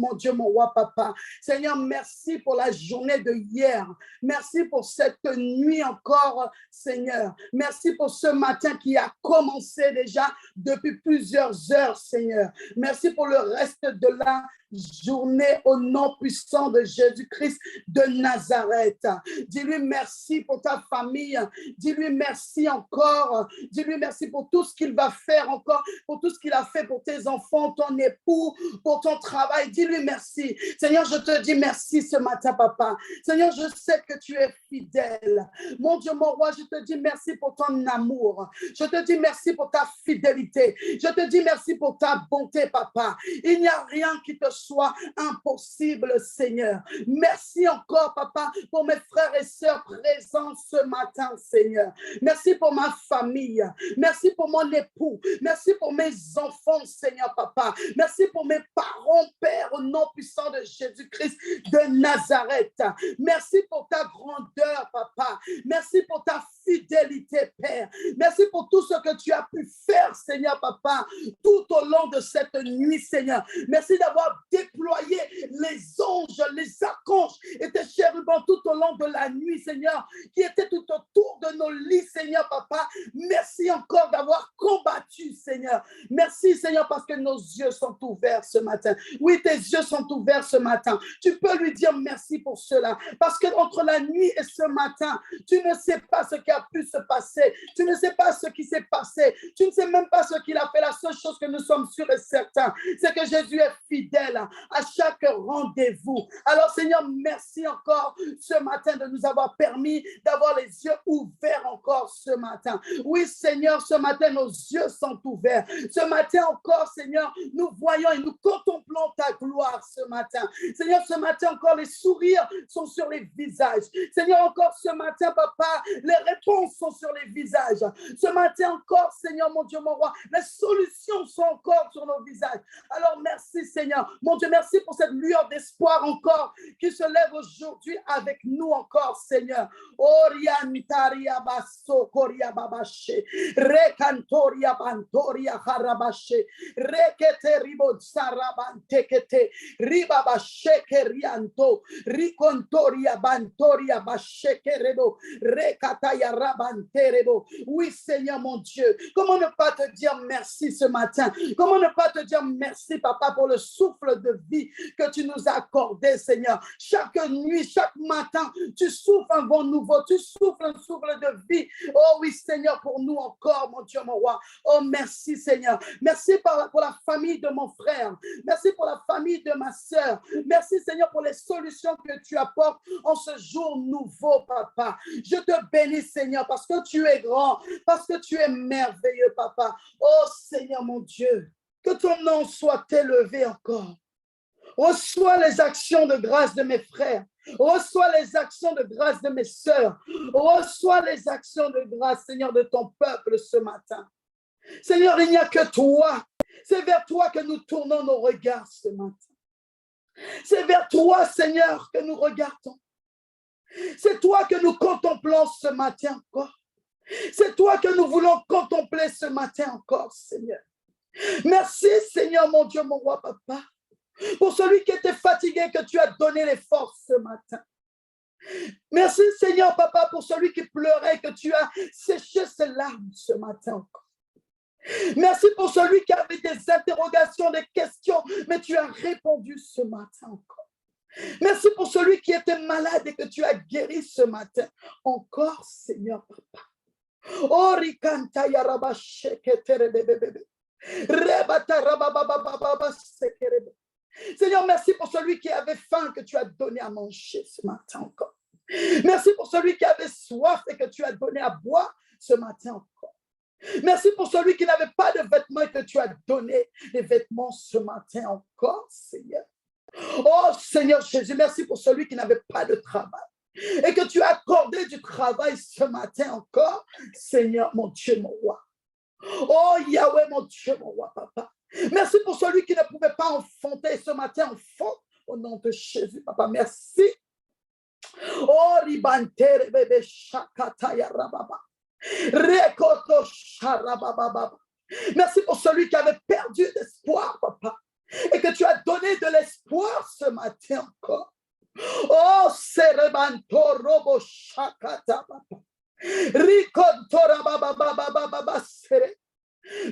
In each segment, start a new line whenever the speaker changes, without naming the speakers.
mon Dieu, mon roi, papa. Seigneur, merci pour la journée de hier. Merci pour cette nuit encore, Seigneur. Merci pour ce matin qui a commencé déjà depuis plusieurs heures, Seigneur. Merci pour le reste de la journée au nom puissant de Jésus-Christ de Nazareth. Dis-lui merci pour ta famille. Dis-lui merci encore. Dis-lui merci pour tout ce qu'il va faire encore, pour tout ce qu'il a fait pour tes enfants, ton époux, pour ton travail. Dis-lui merci. Seigneur, je te dis merci ce matin, papa. Seigneur, je sais que tu es fidèle. Mon Dieu, mon roi, je te dis merci pour ton amour. Je te dis merci pour ta fidélité. Je te dis merci pour ta bonté, papa. Il n'y a rien qui te soit impossible, Seigneur. Merci encore, papa, pour mes frères et sœurs présents ce matin, Seigneur. Merci pour ma famille. Merci pour mon époux. Merci pour mes enfants, Seigneur, papa. Merci pour mes parents, Père, au nom puissant de Jésus-Christ de Nazareth. Merci pour ta grandeur, papa. Merci pour ta fidélité, Père. Merci pour tout ce que tu as pu faire, Seigneur, papa, tout au long de cette nuit, Seigneur. Merci d'avoir déployé les anges, les archanges et tes chérubins tout au long de la nuit, Seigneur, qui étaient tout autour de nos lits, Seigneur, papa. Merci encore d'avoir combattu, Seigneur. Merci, Seigneur, parce que nos yeux sont ouverts ce matin. Oui, tes yeux sont ouverts ce matin. Tu peux lui dire merci pour cela, parce que entre la nuit et ce matin, tu ne sais pas ce qui a pu se passer. Tu ne sais pas ce qui s'est passé. Tu ne sais même pas ce qu'il a fait. La seule chose que nous sommes sûrs et certains, c'est que Jésus est fidèle à chaque rendez-vous. Alors, Seigneur, merci encore ce matin de nous avoir permis d'avoir les yeux ouverts encore ce matin. Oui, Seigneur, ce matin, nos yeux sont ouverts. Ce matin encore, Seigneur, nous voyons et nous contemplons ta gloire ce matin. Seigneur, ce matin encore, les sourires sont sur les visages. Seigneur, encore ce matin, papa, les réponses sont sur les visages. Ce matin encore, Seigneur, mon Dieu, mon roi, les solutions sont encore sur nos visages. Alors, merci, Seigneur. Mon Dieu, merci pour cette lueur d'espoir encore qui se lève aujourd'hui avec nous encore, Seigneur. Oriantaria basso koria babashe, recantoria bantoria harabashe, rekete ribo sarabantekete, ribabashe kerianto, ricontoria bantoria bashe kerebo, rekataya rabanterebo. Oui, Seigneur, mon Dieu, comment ne pas te dire merci ce matin? Comment ne pas te dire merci, papa, pour le souffle de vie que tu nous as accordé, Seigneur. Chaque nuit, chaque matin, tu souffles un vent nouveau, tu souffles un souffle de vie. Oh oui, Seigneur, pour nous encore, mon Dieu, mon roi. Oh, merci, Seigneur. Merci pour la famille de mon frère. Merci pour la famille de ma sœur. Merci, Seigneur, pour les solutions que tu apportes en ce jour nouveau, papa. Je te bénis, Seigneur, parce que tu es grand, parce que tu es merveilleux, papa. Oh, Seigneur, mon Dieu, que ton nom soit élevé encore. Reçois les actions de grâce de mes frères. Reçois les actions de grâce de mes sœurs. Reçois les actions de grâce, Seigneur, de ton peuple ce matin. Seigneur, il n'y a que toi. C'est vers toi que nous tournons nos regards ce matin. C'est vers toi, Seigneur, que nous regardons. C'est toi que nous contemplons ce matin encore. C'est toi que nous voulons contempler ce matin encore, Seigneur. Merci, Seigneur, mon Dieu, mon roi, papa. Pour celui qui était fatigué, que tu as donné les forces ce matin. Merci, Seigneur, papa, pour celui qui pleurait, que tu as séché ses larmes ce matin encore. Merci pour celui qui avait des interrogations, des questions, mais tu as répondu ce matin encore. Merci pour celui qui était malade et que tu as guéri ce matin encore, Seigneur, papa. Oh, rikanta yaraba shekere bebebebe. Rebata rabababababa sekerebe. Seigneur, merci pour celui qui avait faim que tu as donné à manger ce matin encore. Merci pour celui qui avait soif et que tu as donné à boire ce matin encore. Merci pour celui qui n'avait pas de vêtements et que tu as donné les vêtements ce matin encore, Seigneur. Oh, Seigneur Jésus, merci pour celui qui n'avait pas de travail et que tu as accordé du travail ce matin encore, Seigneur, mon Dieu, mon roi. Oh, Yahweh, mon Dieu, mon roi, papa. Merci pour celui qui ne pouvait pas enfanter ce matin, enfant, au nom de Jésus, papa, merci. Oh, ribantere bébé shakata ya rababa. Rekoto sharababa. Merci pour celui qui avait perdu d'espoir, papa. et que tu as donné de l'espoir ce matin encore. Oh, Serebanto Robo Shakata Papa. Rikontora Baba Baba Baba Sere.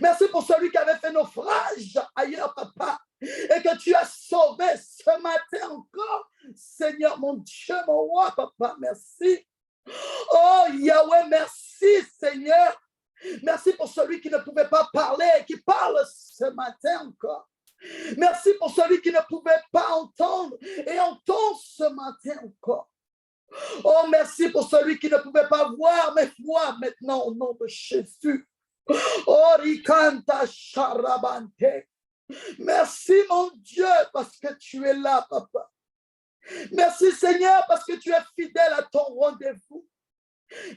Merci pour celui qui avait fait naufrage ailleurs, Papa, et que tu as sauvé ce matin encore. Seigneur, mon Dieu, mon roi, Papa, merci. Oh, Yahweh, merci, Seigneur. Merci pour celui qui ne pouvait pas parler et qui parle ce matin encore. Merci pour celui qui ne pouvait pas entendre et entend ce matin encore. Oh, merci pour celui qui ne pouvait pas voir, mais voit maintenant au nom de Jésus. Oh, Rikanta Charabante. Merci, mon Dieu, parce que tu es là, Papa. Merci, Seigneur, parce que tu es fidèle à ton rendez-vous.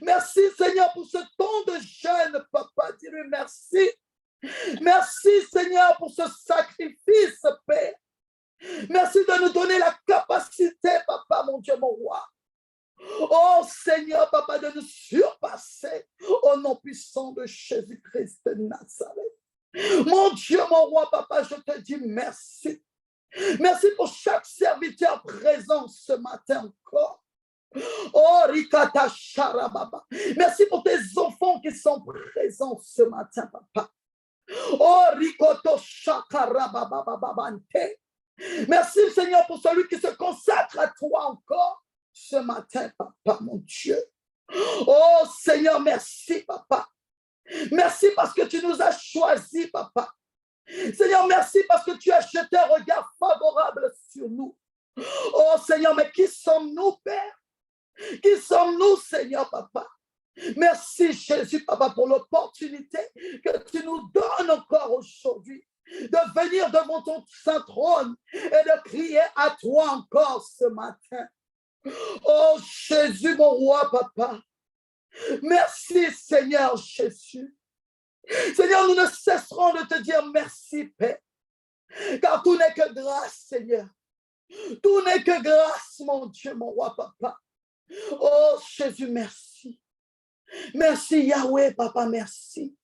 Merci, Seigneur, pour ce temps de jeûne, Papa. Dis-lui merci. Merci, Seigneur, pour ce sacrifice, Père. Merci de nous donner la capacité, Papa, mon Dieu, mon roi. Oh, Seigneur, Papa, de nous surpasser au nom puissant de Jésus-Christ de Nazareth. Mon Dieu, mon roi, Papa, je te dis merci. Merci pour chaque serviteur présent ce matin encore. Oh, Rikata Sharababa. Merci pour tes enfants qui sont présents ce matin, Papa. Oh, Rikoto Shakarababababante. Merci, Seigneur, pour celui qui se consacre à toi encore ce matin, Papa, mon Dieu. Oh, Seigneur, merci, Papa. Merci parce que tu nous as choisis, Papa. Seigneur, merci parce que tu as jeté un regard favorable sur nous. Oh, Seigneur, mais qui sommes-nous, Père? Qui sommes-nous, Seigneur, Papa? Merci, Jésus, Papa, pour l'opportunité que tu nous donnes encore aujourd'hui de venir devant ton saint trône et de crier à toi encore ce matin. Oh, Jésus, mon roi, Papa. Merci, Seigneur Jésus. Seigneur, nous ne cesserons de te dire merci, Père, car tout n'est que grâce, Seigneur. Tout n'est que grâce, mon Dieu, mon roi, Papa. Oh, Jésus, merci. Merci, Yahweh, Papa, merci.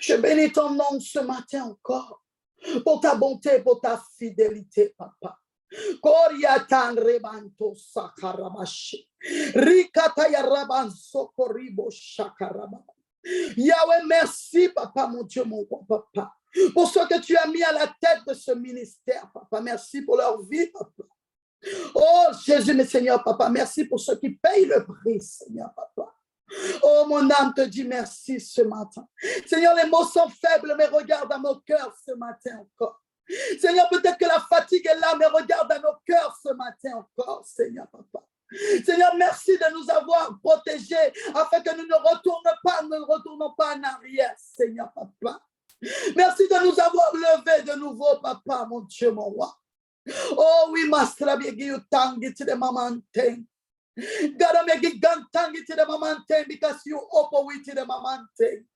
Je bénis ton nom ce matin encore pour ta bonté, pour ta fidélité, Papa. Koriatan rebanto sakarabashi. Rikataya rabanso koribo shakaraba. Yahweh, merci, Papa, mon Dieu, mon roi, Papa, pour ce que tu as mis à la tête de ce ministère, Papa. Merci pour leur vie, Papa. Oh, Jésus, mes Seigneur, Papa, merci pour ceux qui payent le prix, Seigneur, Papa. Oh, mon âme te dit merci ce matin. Seigneur, les mots sont faibles, mais regarde à nos cœurs ce matin encore. Seigneur, peut-être que la fatigue est là, mais regarde à nos cœurs ce matin encore, Seigneur, Papa. Seigneur, merci de nous avoir protégés afin que nous ne retournons pas en arrière, Seigneur, Papa. Merci de nous avoir levés de nouveau, Papa, mon Dieu, mon roi. Oh, oui, Master, you tangi to the mountain. God, make it gun tangi to the mountain because you open with the mountain.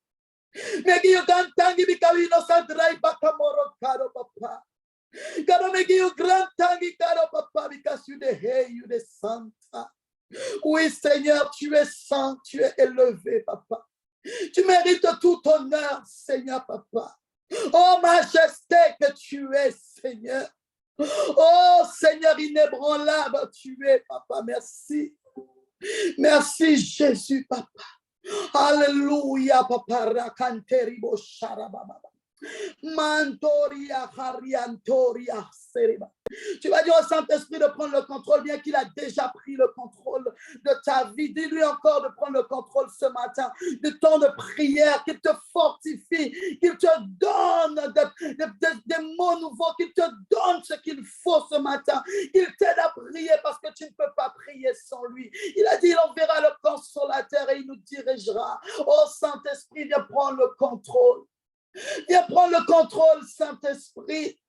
Make you gun tangi because you know some drive back a moro caro, Papa. God, make you grand tangi caro, Papa, because you the hey, you the Santa. Oui, Seigneur, tu es saint, tu es élevé, Papa. Tu mérites tout honneur, Seigneur, Papa. Oh, majesté que tu es, Seigneur. Oh, Seigneur inébranlable, tu es, Papa. Merci. Merci, Jésus, Papa. Alléluia, Papa. Rakanteribo sharababa. Mantoria hariantoria sereba. Tu vas dire au Saint-Esprit de prendre le contrôle, bien qu'il a déjà pris le contrôle de ta vie. Dis-lui encore de prendre le contrôle ce matin du temps de prière, qu'il te fortifie, qu'il te donne des mots nouveaux, qu'il te donne ce qu'il faut ce matin, qu'il t'aide à prier parce que tu ne peux pas prier sans lui. Il a dit, il enverra le consolateur et il nous dirigera. Oh Saint-Esprit, viens prendre le contrôle. Viens prendre le contrôle, Saint-Esprit.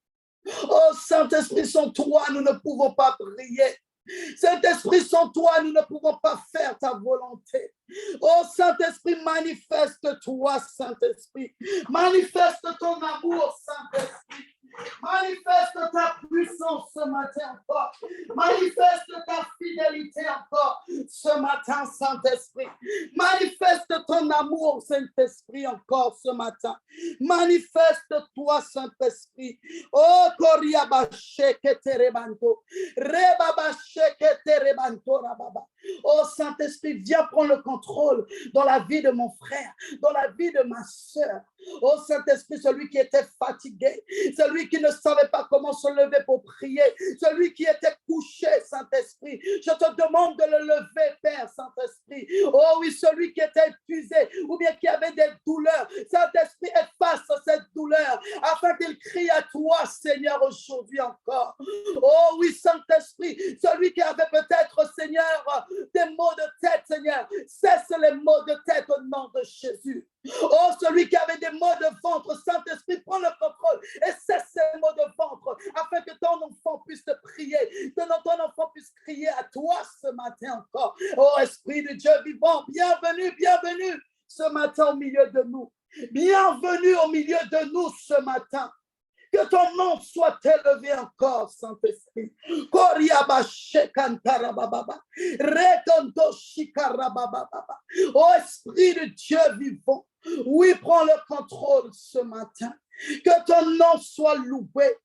Oh, Saint-Esprit, sans toi, nous ne pouvons pas prier. Saint-Esprit, sans toi, nous ne pouvons pas faire ta volonté. Oh, Saint-Esprit, manifeste-toi, Saint-Esprit. Manifeste ton amour, Saint-Esprit. Manifeste ta puissance ce matin encore. Manifeste ta fidélité encore ce matin, Saint-Esprit. Manifeste ton ton amour, Saint-Esprit, encore ce matin. Manifeste-toi, Saint-Esprit. Oh, Koriabasheketerebanto. Rebabasheketerebanto rababa. Oh, Saint-Esprit, viens prendre le contrôle dans la vie de mon frère, dans la vie de ma soeur. Oh, Saint-Esprit, celui qui était fatigué, celui qui ne savait pas comment se lever pour prier, celui qui était couché, Saint-Esprit, je te demande de le lever, Père Saint-Esprit. Oh oui, celui qui était épuisé ou bien qui avait des douleurs, Saint-Esprit, efface cette douleur afin qu'il crie à toi, Seigneur, aujourd'hui encore. Oh oui, Saint-Esprit, celui qui avait peut-être, Seigneur, des maux de tête, Seigneur, cesse les maux de tête au nom de Jésus. Oh, celui qui avait des maux de ventre, Saint-Esprit, prends le contrôle et cesse ces maux de ventre afin que ton enfant puisse te prier, que ton enfant puisse crier à toi ce matin encore. Oh, Esprit de Dieu vivant, bienvenue, bienvenue ce matin au milieu de nous. Bienvenue au milieu de nous ce matin. Que ton nom soit élevé encore, Saint-Esprit. Oh, Esprit de Dieu vivant, oui, prends le contrôle ce matin. Que ton nom soit loué.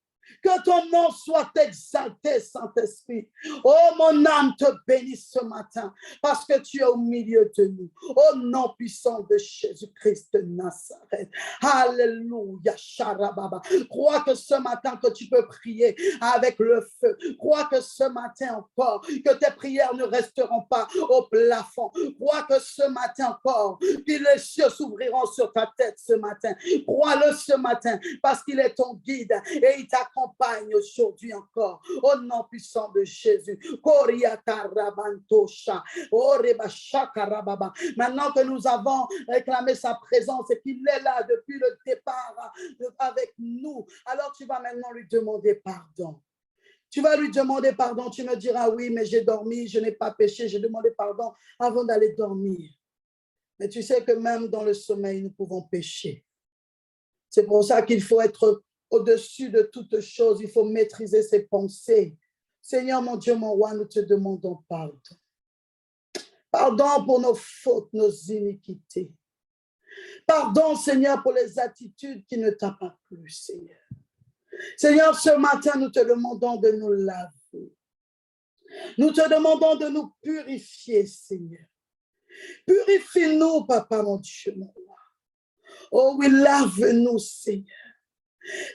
Que ton nom soit exalté, Saint-Esprit. Oh, mon âme te bénit ce matin parce que tu es au milieu de nous. Au nom puissant de Jésus-Christ de Nazareth. Alléluia, Sharababa. Crois que ce matin que tu peux prier avec le feu. Crois que ce matin encore que tes prières ne resteront pas au plafond. Crois que ce matin encore que les cieux s'ouvriront sur ta tête ce matin. Crois-le ce matin parce qu'il est ton guide et il t'accompagne aujourd'hui encore, au nom puissant de Jésus. Maintenant que nous avons réclamé sa présence et qu'il est là depuis le départ avec nous, alors tu vas maintenant lui demander pardon. Tu vas lui demander pardon, tu me diras oui, mais j'ai dormi, je n'ai pas péché, j'ai demandé pardon avant d'aller dormir. Mais tu sais que même dans le sommeil, nous pouvons pécher. C'est pour ça qu'il faut être au-dessus de toutes choses, il faut maîtriser ses pensées. Seigneur, mon Dieu, mon roi, nous te demandons pardon. Pardon pour nos fautes, nos iniquités. Pardon, Seigneur, pour les attitudes qui ne t'ont pas plu, Seigneur. Seigneur, ce matin, nous te demandons de nous laver. Nous te demandons de nous purifier, Seigneur. Purifie-nous, Papa, mon Dieu, mon roi. Oh oui, lave-nous, Seigneur.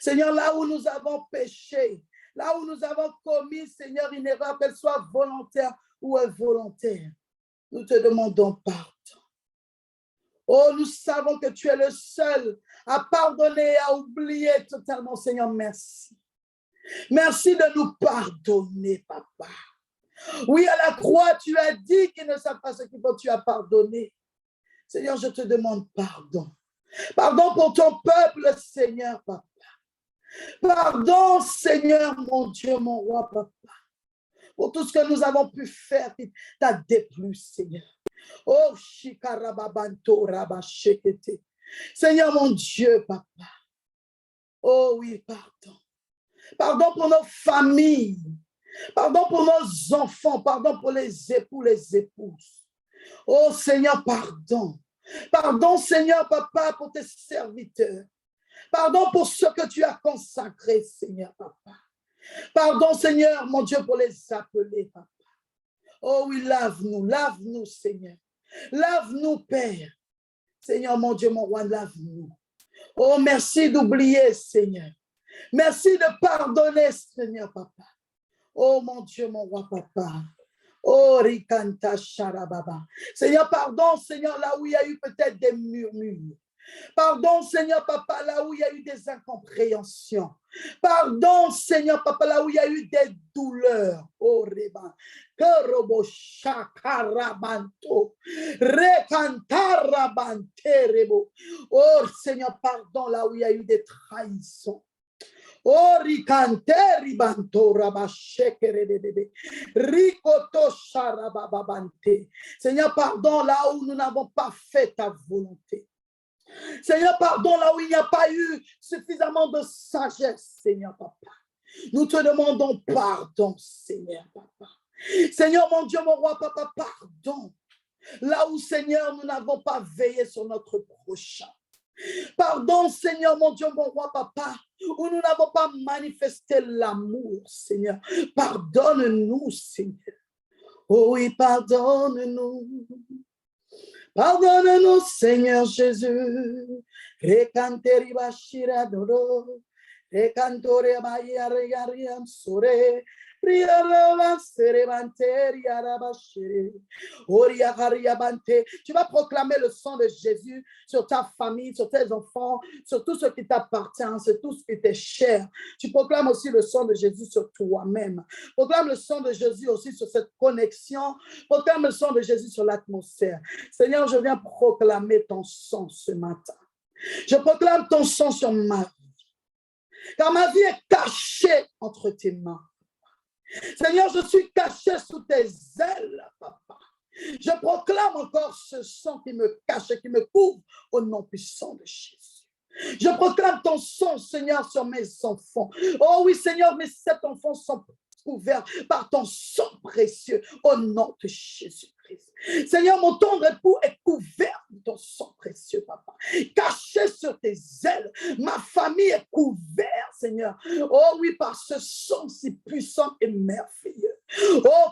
Seigneur, là où nous avons péché, là où nous avons commis, Seigneur, une erreur, qu'elle soit volontaire ou involontaire, nous te demandons pardon. Oh, nous savons que tu es le seul à pardonner et à oublier totalement, Seigneur, merci. Merci de nous pardonner, Papa. Oui, à la croix, tu as dit qu'ils ne savent pas ce qu'il faut, tu as pardonné. Seigneur, je te demande pardon. Pardon pour ton peuple, Seigneur, Papa. Pardon, Seigneur, mon Dieu, mon roi, Papa, pour tout ce que nous avons pu faire qui t'a déplu, Seigneur. Oh, Shikarababanto Rabashekete. Seigneur, mon Dieu, Papa. Oh oui, pardon. Pardon pour nos familles. Pardon pour nos enfants. Pardon pour les époux, les épouses. Oh, Seigneur, pardon. Pardon, Seigneur, Papa, pour tes serviteurs. Pardon pour ce que tu as consacré, Seigneur, Papa. Pardon, Seigneur, mon Dieu, pour les appeler, Papa. Oh oui, lave-nous, Seigneur. Lave-nous, Père. Seigneur, mon Dieu, mon roi, lave-nous. Oh, merci d'oublier, Seigneur. Merci de pardonner, Seigneur, Papa. Oh, mon Dieu, mon roi, Papa. Oh, Rikanta Sharababa. Seigneur, pardon, Seigneur, là où il y a eu peut-être des murmures. Pardon, Seigneur, Papa, là où il y a eu des incompréhensions. Pardon, Seigneur, Papa, là où il y a eu des douleurs. Oh, Reba. Kerobo Shakarabanto. Rekantarabante. Oh, Seigneur, pardon, là où il y a eu des trahisons. Oh, ricante ribanto rabashekere bébé. Ricoto charababante. Seigneur, pardon là où nous n'avons pas fait ta volonté. Seigneur, pardon là où il n'y a pas eu suffisamment de sagesse, Seigneur, Papa. Nous te demandons pardon, Seigneur, Papa. Seigneur, mon Dieu, mon roi, Papa, pardon. Là où, Seigneur, nous n'avons pas veillé sur notre prochain. Pardon, Seigneur, mon Dieu, mon roi, papa, où nous n'avons pas manifesté l'amour, Seigneur. Pardonne-nous, Seigneur. Oh oui, pardonne-nous. Pardonne-nous, Seigneur Jésus. Rekanteri bashira doro. Rekantore bayare yariam sore. Tu vas proclamer le sang de Jésus sur ta famille, sur tes enfants, sur tout ce qui t'appartient, sur tout ce qui t'est cher. Tu proclames aussi le sang de Jésus sur toi-même. Proclame le sang de Jésus aussi sur cette connexion. Proclame le sang de Jésus sur l'atmosphère. Seigneur, je viens proclamer ton sang ce matin. Je proclame ton sang sur ma vie. Car ma vie est cachée entre tes mains. Seigneur, je suis caché sous tes ailes, papa. Je proclame encore ce sang qui me cache et qui me couvre au nom puissant de Jésus. Je proclame ton sang, Seigneur, sur mes enfants. Oh oui, Seigneur, mes 7 enfants sont couverts par ton sang précieux au nom de Jésus-Christ. Seigneur, mon tendre époux est couvert de ton sang précieux, papa. Caché sur tes ailes. Ma famille est couverte, Seigneur. Oh oui, par ce sang si puissant et merveilleux. Oh,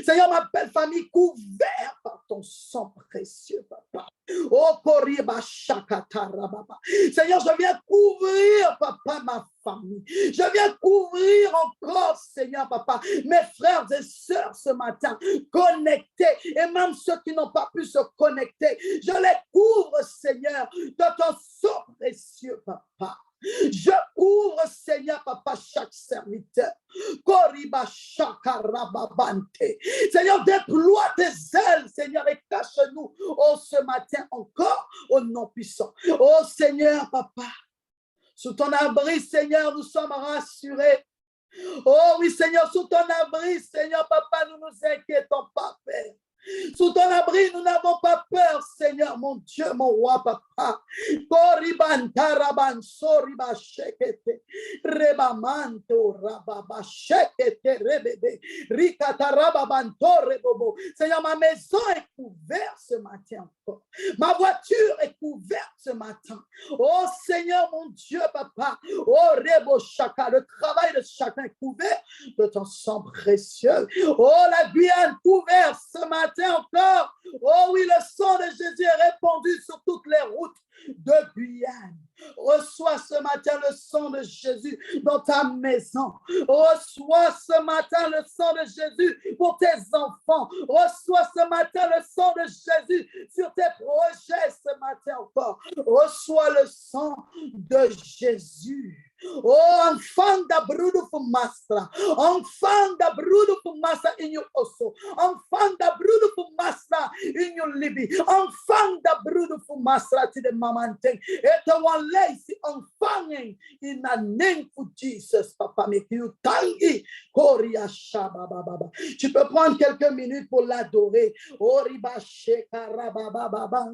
Seigneur, ma belle famille couverte par ton sang précieux, papa. Oh, Seigneur, je viens couvrir, papa, ma famille. Je viens couvrir encore, Seigneur, papa, mes frères et sœurs ce matin, connectés, et même ceux qui n'ont pas pu se connecter. Je les couvre, Seigneur, de ton sang précieux, papa. Je couvre, Seigneur, papa, chaque serviteur. Seigneur, déploie tes ailes, Seigneur, et cache-nous, oh, ce matin encore, au nom puissant. Oh, Seigneur, papa, sous ton abri, Seigneur, nous sommes rassurés. Oh, oui, Seigneur, sous ton abri, Seigneur, papa, nous nous inquiétons pas, Père. Sous ton abri, nous n'avons pas peur, Seigneur, mon Dieu, mon roi, papa. Seigneur, ma maison est couverte ce matin encore. Ma voiture est couverte ce matin. Oh Seigneur, mon Dieu, papa. Oh Rebo Chaka, le travail de chacun est couvert de ton sang précieux. Oh, la Guyane couverte ce matin encore. Oh oui, le sang de Jésus est répandu sur toutes les routes de Guyane. Reçois ce matin le sang de Jésus dans ta maison. Reçois ce matin le sang de Jésus pour tes enfants. Reçois ce matin le sang de Jésus sur tes projets ce matin encore. Reçois le sang de Jésus. Oh, enfant da brudo fumastra, enfant da brudo fumastra in your osso, enfant da brudo fumastra in your libi, enfant da brudo fumastra to the mamante, et one lazy enfant in the name of Jesus, papa, make you tangi, koria shaba baba. Tu peux prendre quelques minutes pour l'adorer. Oriba sheka rababa baba.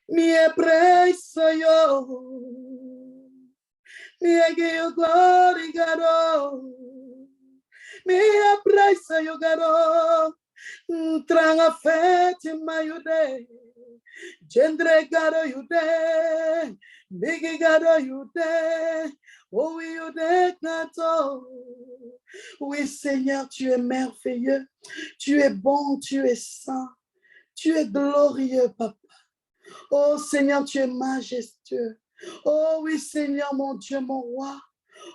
Mi praise yo. Me give you glory, God. Me praise you, God. Tranga fete mayude. Gendre God yude. Bigi God yude. Oh yude kato. Oui, Seigneur, tu es merveilleux. Tu es bon, tu es saint. Tu es glorieux, papa. Oh, Seigneur, tu es majestueux. Oh oui, Seigneur, mon Dieu, mon roi.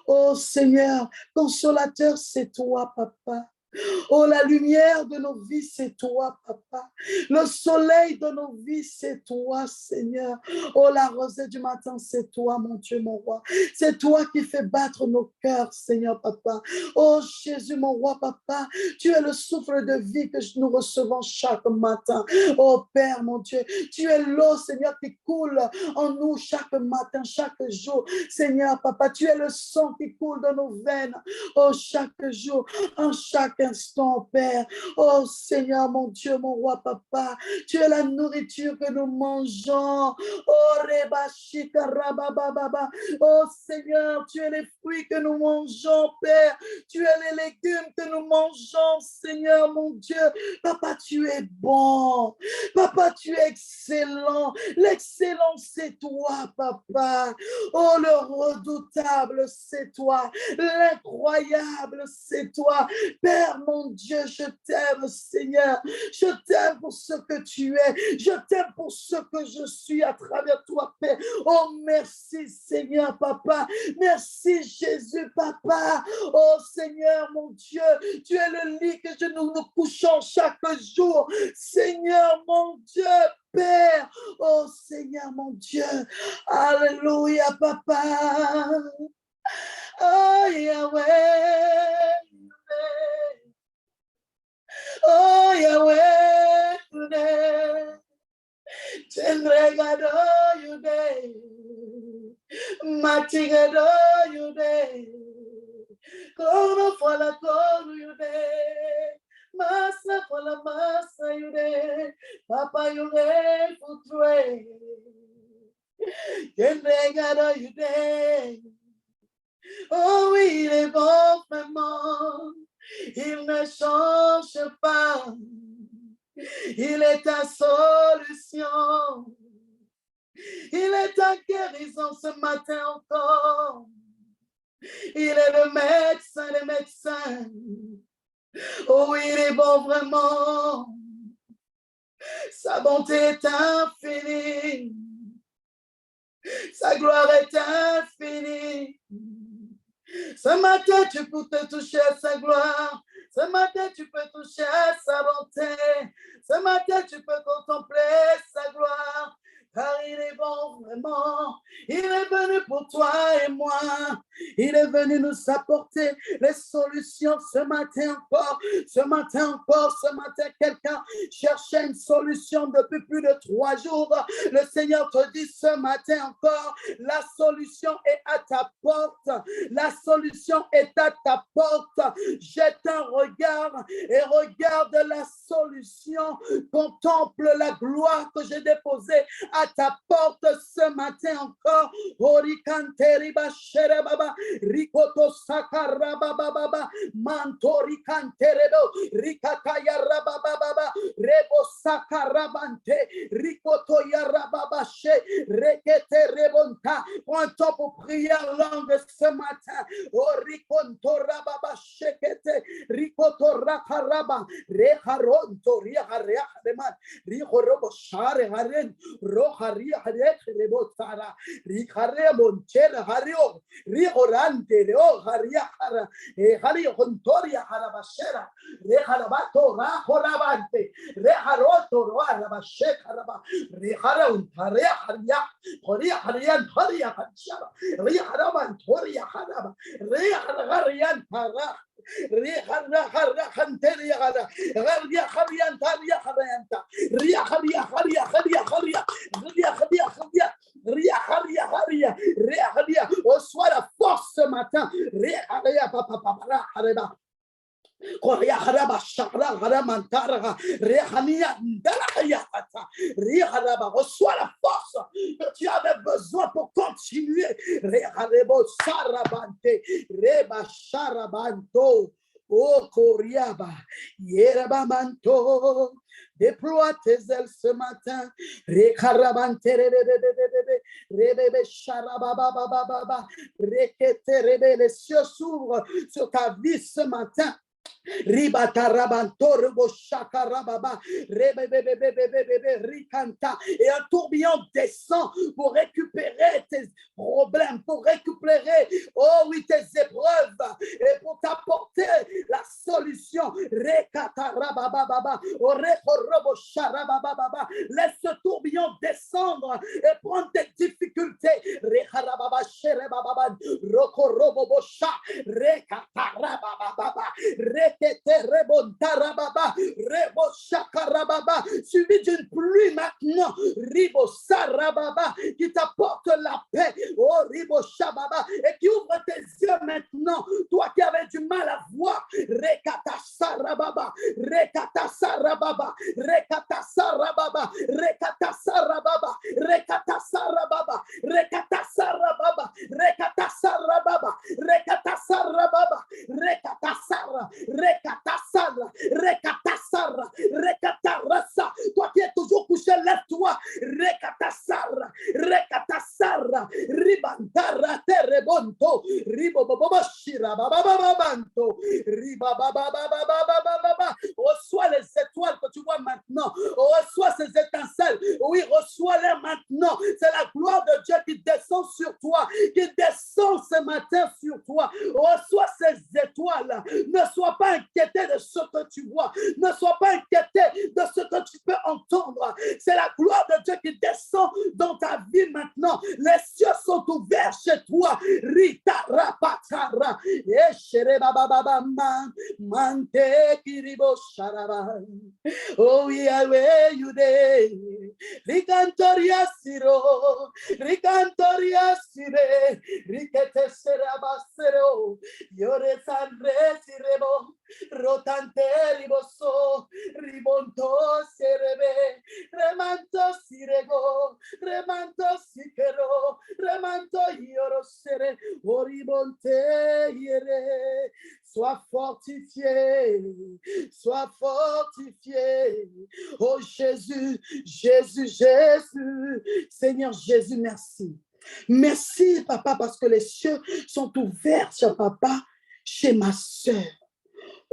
Oh Seigneur, consolateur, c'est toi, papa. Oh, la lumière de nos vies, c'est toi, papa. Le soleil de nos vies, c'est toi, Seigneur. Oh, la rosée du matin, c'est toi, mon Dieu, mon roi. C'est toi qui fais battre nos cœurs, Seigneur, papa. Oh, Jésus, mon roi, papa, tu es le souffle de vie que nous recevons chaque matin. Oh, Père, mon Dieu, tu es l'eau, Seigneur, qui coule en nous chaque matin, chaque jour. Seigneur, papa, tu es le sang qui coule dans nos veines. Oh, chaque jour, en chaque instant, Père. Oh Seigneur, mon Dieu, mon roi, papa, tu es la nourriture que nous mangeons. Oh Reba Shika Rabababa. Oh Seigneur, tu es les fruits que nous mangeons, Père. Tu es les légumes que nous mangeons, Seigneur, mon Dieu. Papa, tu es bon. Papa, tu es excellent. L'excellence, c'est toi, papa. Oh, le redoutable, c'est toi. L'incroyable, c'est toi. Père, mon Dieu, je t'aime, Seigneur. Je t'aime pour ce que tu es. Je t'aime pour ce que je suis à travers toi, Père. Oh, merci, Seigneur, papa. Merci, Jésus, papa. Oh, Seigneur, mon Dieu, tu es le lit que nous nous couchons chaque jour. Seigneur, mon Dieu, Père. Oh, Seigneur, mon Dieu. Alléluia, papa. Oh, Yahweh. Oh, Yahweh. Chendregado yude, matigado yude, kono fola kono yude, masa fola masa yude, papa yude futre, chendregado yude. Oh oui, il est bon vraiment, il ne change pas. Il est ta solution. Il est ta guérison ce matin encore. Il est le médecin des médecins. Oh, il est bon vraiment. Sa bonté est infinie. Sa gloire est infinie. Ce matin, tu peux te toucher à sa gloire. Ce matin, tu peux toucher à sa bonté. Ce matin, tu peux contempler sa gloire. Car il est bon vraiment. Il est venu pour toi et moi. Il est venu nous apporter les solutions ce matin encore. Ce matin encore, ce matin, quelqu'un cherchait une solution depuis plus de 3 jours. Le Seigneur te dit ce matin encore, la solution est à ta porte. La solution est à ta porte. Jette un regard et regarde la solution. Contemple la gloire que j'ai déposée à ta porte ce matin encore. Orikanteriba sherebaba, rikoto sakarababa, mantori kanterebo, rikataya rababa, rebo sakarabante, rikoto yarababa she, rekete rebonta. Prends un temps pour prier en langue ce matin. Orikonto rababa shekete, rikoto rakaraba, reharonto rihareman, rihorobo share haren, roharia harek rebotara, rihare moncher hario, rihorante leo haria hara, hario hontoria harabashera, reharabato rahorabante, reharoto roarabashekaraba, reharon haria haria, horia harian horia hachara, reharaban horia haraba, reharian hara. Reçois la force ce matin. Reçois la force que tu avais besoin pour continuer. Oh, Koriaba, Yeraba Manto, déploie tes ailes ce matin. Rekarabante, Rebebe Sharababa, Rekete Rebe, les cieux s'ouvrent sur ta vie ce matin. Ribatarabanto Shakarababa Rikanta et un tourbillon descend pour récupérer tes problèmes, pour récupérer, oh oui, tes épreuves et pour t'apporter la solution. Rekatarababa Orekorobo Sharababa, laisse ce tourbillon descendre et prendre tes difficultés. Rekarababa Sherebaba Rokorobo rebosha, rekatarababa, rekete rebontarababa, rebosha karababa, suivi d'une pluie maintenant, ribosarababa, qui t'apporte la paix, oh riboshababa, et qui ouvre tes yeux maintenant, toi qui avais du mal à voir, rekatasarababa, rekatasarababa, rekatasarababa, rekatasarababa, rekatasarababa, rekatasarababa, rekatasarababa, rekatasarababa, rekatasara, rekatasara, rekatasara, rekatarasa. Toi qui es toujours couché, lève-toi. Rekatasara, rekatasara, ribandara terebonto, riboboboshira babababanto, ribabababababababa. Reçois les étoiles que tu vois maintenant. Reçois ces étincelles. Oui, reçois-les maintenant. C'est la gloire de Dieu qui descend sur toi, qui descend ce matin sur toi. Reçois ces étoiles. Ne sois pas inquiété de ce que tu vois. Ne sois pas inquiété de ce que tu peux entendre. C'est la gloire de Dieu qui descend dans ta vie maintenant. Les cieux sont ouverts chez toi. Rita rapatara. Eshere bababa mante kiribo sharaba. Oh Yahweh Yude. Ricantoria siro. Ricantoria sire. Rikete serabasero. Yore sanre sirebo. Rotante riboso. Ribonto serebe. Remanto sirego. Remanto sikero. Remanto yorosere. Oribonte yere. Sois fortifié. Sois fortifié. Oh Jésus, Jésus, Jésus. Seigneur Jésus, merci. Merci, papa, parce que les cieux sont ouverts sur papa, chez ma soeur.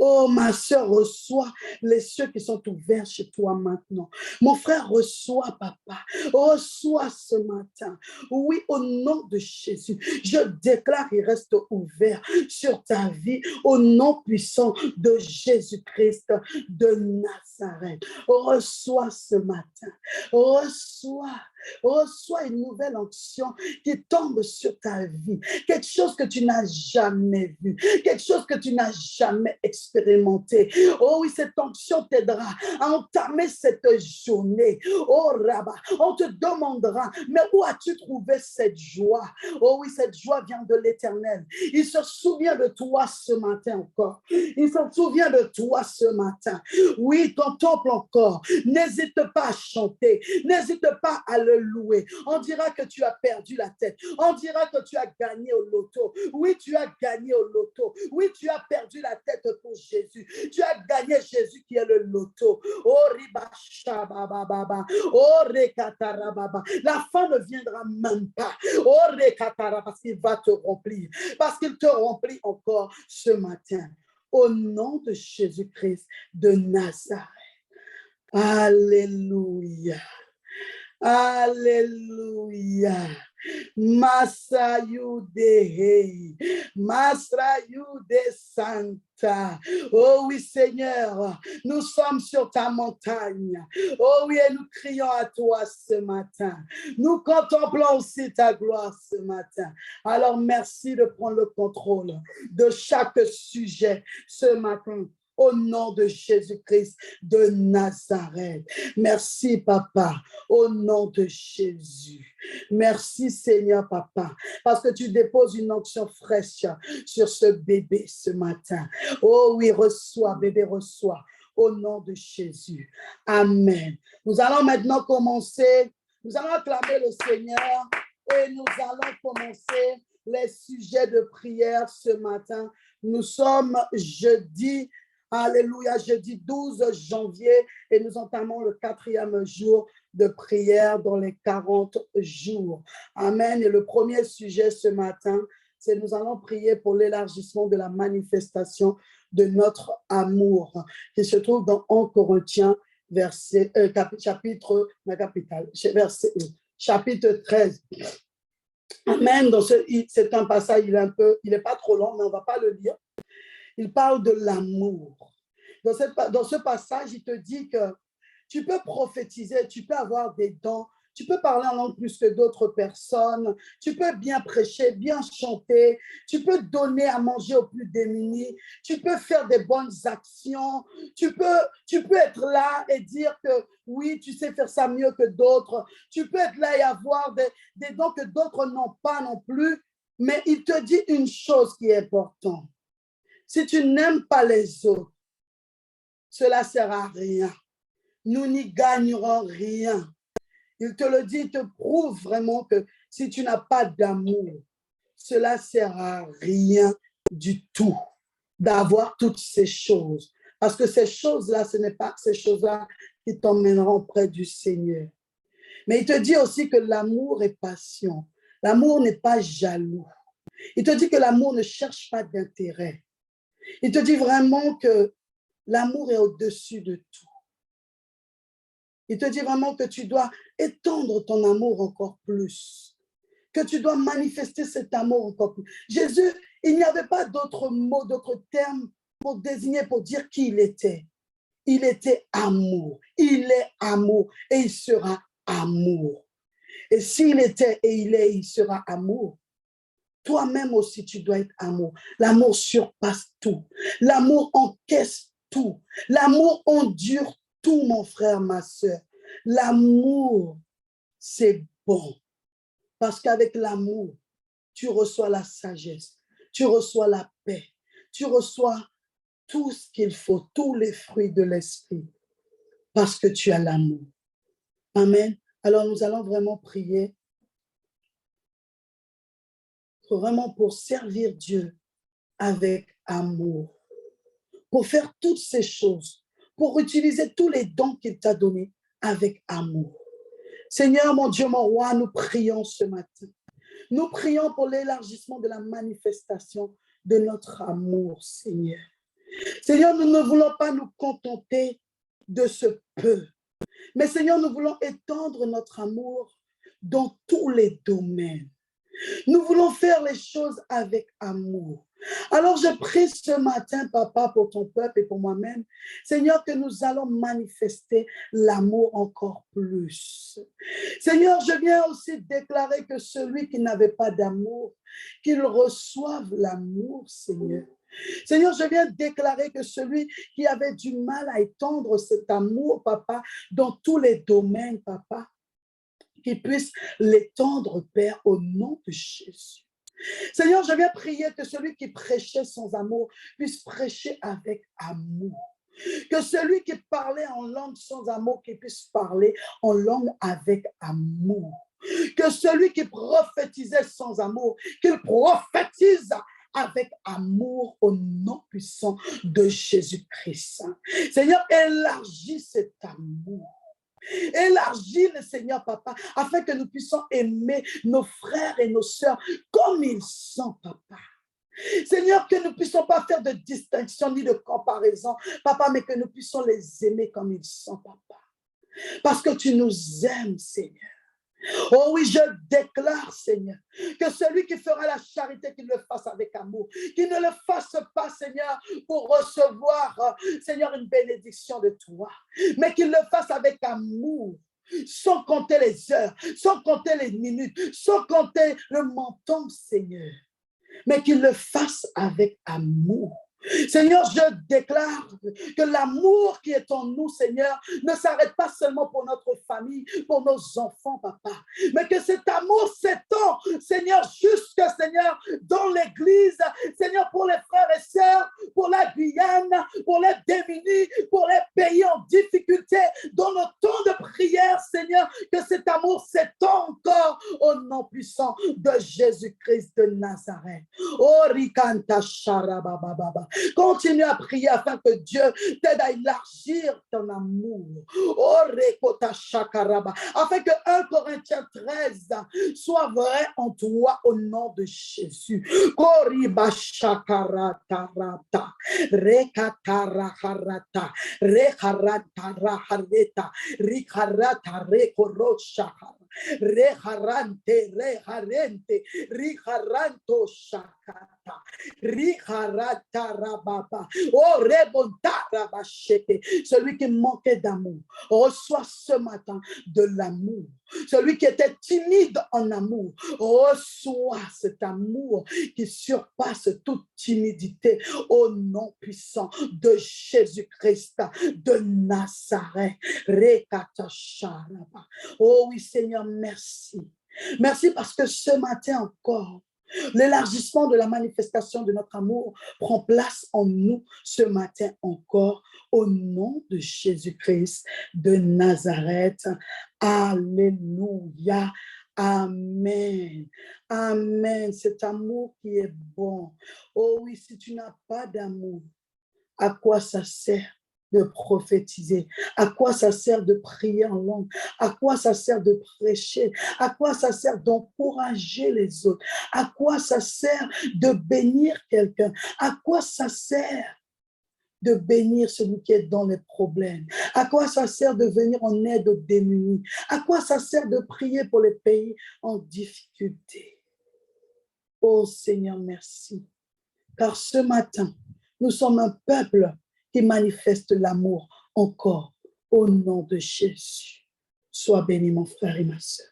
Oh, ma soeur, reçois les cieux qui sont ouverts chez toi maintenant. Mon frère, reçois, papa. Reçois ce matin. Oui, au nom de Jésus, je déclare qu'il reste ouvert sur ta vie au nom puissant de Jésus-Christ de Nazareth. Reçois ce matin. Reçois une nouvelle onction qui tombe sur ta vie. Quelque chose que tu n'as jamais vu. Quelque chose que tu n'as jamais expérimenté. Oh oui, cette onction t'aidera à entamer cette journée. Oh Rabbah, on te demandera, mais où as-tu trouvé cette joie? Oh oui, cette joie vient de l'Éternel. Il se souvient de toi ce matin encore. Il se souvient de toi ce matin. Oui, ton temple encore. N'hésite pas à chanter. N'hésite pas à le louer. On dira que tu as perdu la tête. On dira que tu as gagné au loto. Oui, tu as gagné au loto. Oui, tu as perdu la tête pour Jésus. Tu as gagné Jésus qui est le loto. Oh, ribashabababa. Oh, rekatarababa. La fin ne viendra même pas. Oh, rekatara, parce qu'il va te remplir. Parce qu'il te remplit encore ce matin. Au nom de Jésus-Christ de Nazareth. Alléluia. Alléluia. Masayude. Masayude Santa. Oh oui, Seigneur, nous sommes sur ta montagne. Oh oui, et nous crions à toi ce matin. Nous contemplons aussi ta gloire ce matin. Alors, merci de prendre le contrôle de chaque sujet ce matin. Au nom de Jésus-Christ de Nazareth. Merci, papa, au nom de Jésus. Merci, Seigneur, papa, parce que tu déposes une onction fraîche sur ce bébé ce matin. Oh oui, reçois, bébé, reçois, au nom de Jésus. Amen. Nous allons maintenant commencer, nous allons acclamer le Seigneur et nous allons commencer les sujets de prière ce matin. Nous sommes jeudi. Alléluia, jeudi 12 janvier et nous entamons le 4e jour de prière dans les 40 jours. Amen. Et le premier sujet ce matin, c'est nous allons prier pour l'élargissement de la manifestation de notre amour qui se trouve dans 1 Corinthiens chapitre 13. Amen. C'est un passage, il n'est pas trop long, mais on ne va pas le lire. Il parle de l'amour. Dans ce passage, il te dit que tu peux prophétiser, tu peux avoir des dons, tu peux parler en langue plus que d'autres personnes, tu peux bien prêcher, bien chanter, tu peux donner à manger aux plus démunis, tu peux faire des bonnes actions, tu peux être là et dire que oui, tu sais faire ça mieux que d'autres, tu peux être là et avoir des dons que d'autres n'ont pas non plus, mais il te dit une chose qui est importante. Si tu n'aimes pas les autres, cela ne sert à rien. Nous n'y gagnerons rien. Il te le dit, il te prouve vraiment que si tu n'as pas d'amour, cela ne sert à rien du tout d'avoir toutes ces choses. Parce que ces choses-là, ce n'est pas ces choses-là qui t'emmèneront près du Seigneur. Mais il te dit aussi que l'amour est patient. L'amour n'est pas jaloux. Il te dit que l'amour ne cherche pas d'intérêt. Il te dit vraiment que l'amour est au-dessus de tout. Il te dit vraiment que tu dois étendre ton amour encore plus, que tu dois manifester cet amour encore plus. Jésus, il n'y avait pas d'autres mots, d'autres termes pour désigner, pour dire qui il était. Il était amour, il est amour et il sera amour. Et s'il était et il est, il sera amour. Toi-même aussi, tu dois être amour. L'amour surpasse tout. L'amour encaisse tout. L'amour endure tout, mon frère, ma soeur. L'amour, c'est bon. Parce qu'avec l'amour, tu reçois la sagesse, tu reçois la paix, tu reçois tout ce qu'il faut, tous les fruits de l'esprit. Parce que tu as l'amour. Amen. Alors, nous allons vraiment prier vraiment pour servir Dieu avec amour, pour faire toutes ces choses, pour utiliser tous les dons qu'il t'a donnés avec amour. Seigneur, mon Dieu, mon roi, nous prions ce matin. Nous prions pour l'élargissement de la manifestation de notre amour, Seigneur. Seigneur, nous ne voulons pas nous contenter de ce peu, mais Seigneur, nous voulons étendre notre amour dans tous les domaines. Nous voulons faire les choses avec amour. Alors je prie ce matin, Papa, pour ton peuple et pour moi-même, Seigneur, que nous allons manifester l'amour encore plus. Seigneur, je viens aussi déclarer que celui qui n'avait pas d'amour, qu'il reçoive l'amour, Seigneur. Seigneur, je viens déclarer que celui qui avait du mal à étendre cet amour, Papa, dans tous les domaines, Papa, qu'il puisse l'étendre, Père, au nom de Jésus. Seigneur, je viens prier que celui qui prêchait sans amour puisse prêcher avec amour. Que celui qui parlait en langue sans amour, qu'il puisse parler en langue avec amour. Que celui qui prophétisait sans amour, qu'il prophétise avec amour au nom puissant de Jésus-Christ. Seigneur, élargis cet amour. Élargis le Seigneur, Papa, afin que nous puissions aimer nos frères et nos sœurs comme ils sont, Papa. Seigneur, que nous ne puissions pas faire de distinction ni de comparaison, Papa, mais que nous puissions les aimer comme ils sont, Papa. Parce que tu nous aimes, Seigneur. Oh oui, je déclare, Seigneur, que celui qui fera la charité, qu'il le fasse avec amour, qu'il ne le fasse pas, Seigneur, pour recevoir, Seigneur, une bénédiction de toi, mais qu'il le fasse avec amour, sans compter les heures, sans compter les minutes, sans compter le montant, Seigneur, mais qu'il le fasse avec amour. Seigneur, je déclare que l'amour qui est en nous, Seigneur, ne s'arrête pas seulement pour notre famille, pour nos enfants, Papa, mais que cet amour s'étend, Seigneur, jusque, Seigneur, dans l'Église, Seigneur, pour les frères et sœurs, pour la Guyane, pour les démunis, pour les pays en difficulté, dans nos temps de prière, Seigneur, que cet amour s'étend encore au nom puissant de Jésus-Christ de Nazareth. Oh, Rikanta Sharabababa. Continue à prier afin que Dieu t'aide à élargir ton amour. Oh, Rekota Shakaraba. Afin que 1 Corinthiens 13 soit vrai en toi au nom de Jésus. Koriba Shakarata Rata. Rekatara Harata. Reharata Rahareta. Rikarata Rekoroshakara. Reharante, reharanto shaka. Oh, celui qui manquait d'amour, reçoit ce matin de l'amour. Celui qui était timide en amour, reçoit cet amour qui surpasse toute timidité au nom puissant de Jésus-Christ de Nazareth. Oh oui, Seigneur, merci. Merci parce que ce matin encore, l'élargissement de la manifestation de notre amour prend place en nous ce matin encore, au nom de Jésus-Christ de Nazareth. Alléluia. Amen. Amen. Cet amour qui est bon. Oh oui, si tu n'as pas d'amour, à quoi ça sert de prophétiser? À quoi ça sert de prier en langue? À quoi ça sert de prêcher? À quoi ça sert d'encourager les autres? À quoi ça sert de bénir quelqu'un? À quoi ça sert de bénir celui qui est dans les problèmes? À quoi ça sert de venir en aide aux démunis? À quoi ça sert de prier pour les pays en difficulté? Oh Seigneur, merci. Car ce matin, nous sommes un peuple qui manifeste l'amour encore au nom de Jésus. Sois béni, mon frère et ma soeur.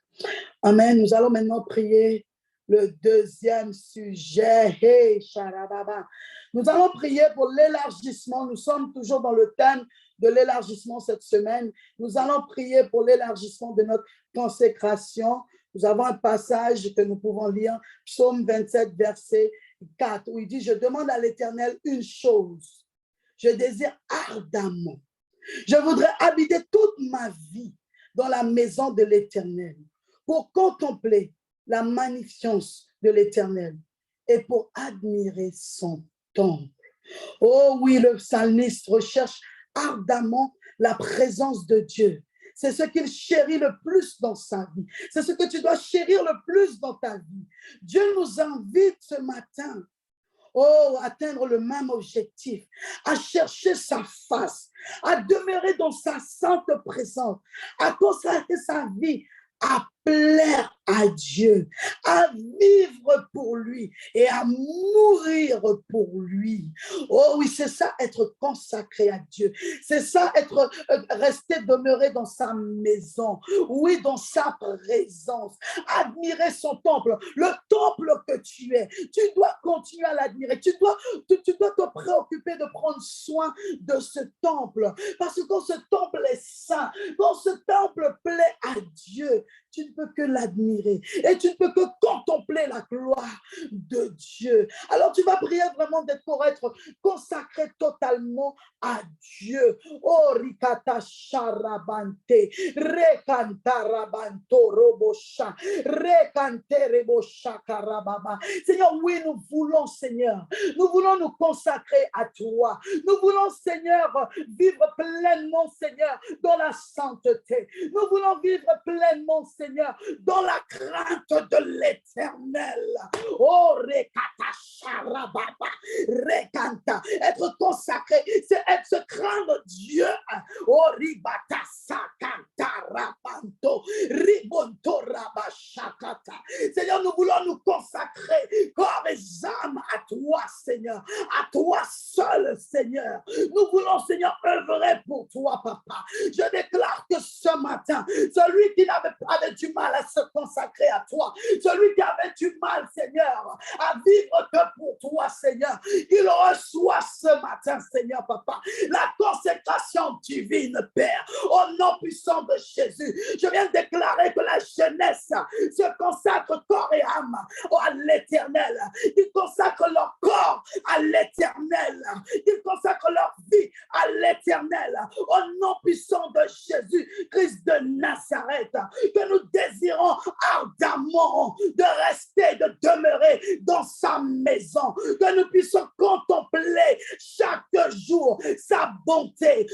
Amen. Nous allons maintenant prier le deuxième sujet. Hey, Sharababa. Nous allons prier pour l'élargissement. Nous sommes toujours dans le thème de l'élargissement cette semaine. Nous allons prier pour l'élargissement de notre consécration. Nous avons un passage que nous pouvons lire, Psaume 27, verset 4, où il dit, je demande à l'Éternel une chose. Je désire ardemment. Je voudrais habiter toute ma vie dans la maison de l'Éternel pour contempler la magnificence de l'Éternel et pour admirer son temple. Oh oui, le psalmiste recherche ardemment la présence de Dieu. C'est ce qu'il chérit le plus dans sa vie. C'est ce que tu dois chérir le plus dans ta vie. Dieu nous invite ce matin, atteindre le même objectif, à chercher sa face, à demeurer dans sa sainte présence, à consacrer sa vie, à plaire à Dieu, à vivre pour lui et à mourir pour lui. Oh oui, c'est ça être consacré à Dieu. C'est ça être rester demeuré dans sa maison. Oui, dans sa présence. Admirer son temple. Le temple que tu es. Tu dois continuer à l'admirer. Tu dois te préoccuper de prendre soin de ce temple. Parce que quand ce temple est saint, quand ce temple plaît à Dieu, tu ne peux que l'admirer et tu ne peux que contempler la gloire de Dieu. Alors tu vas prier vraiment d'être pour être consacré totalement à Dieu. Oh, rikata sharabante, rekanta rabanto robosha, rekante rebosha karababa. Seigneur, oui, nous voulons, Seigneur, nous voulons nous consacrer à toi. Nous voulons, Seigneur, vivre pleinement, Seigneur, dans la sainteté. Nous voulons vivre pleinement, Seigneur, dans la crainte de l'Éternel. Oh, rekata sharababa, rekanta. Être consacré, c'est être se craindre Dieu. Oh, ribata sakanta rabanto, ribonto rabashakata. Seigneur, nous voulons nous consacrer corps et âme à toi, Seigneur, à toi seul, Seigneur. Nous voulons, Seigneur, œuvrer pour toi, Papa. Je déclare que ce matin, celui qui avait du mal à se consacrer à toi, celui qui avait du mal, Seigneur, à vivre que pour toi, Seigneur, qu'il reçoit ce matin, Seigneur, Papa, la consécration divine, Père, au nom puissant de Jésus. Je viens de déclarer que la jeunesse se consacre corps et âme à l'Éternel, qu'ils consacrent leur corps à l'Éternel, qu'ils consacrent leur vie à l'Éternel, au nom puissant de Jésus, Christ de Nazareth, que nous désirons ardemment de rester, de demeurer dans sa maison, que nous puissions contempler chaque jour sa bonté.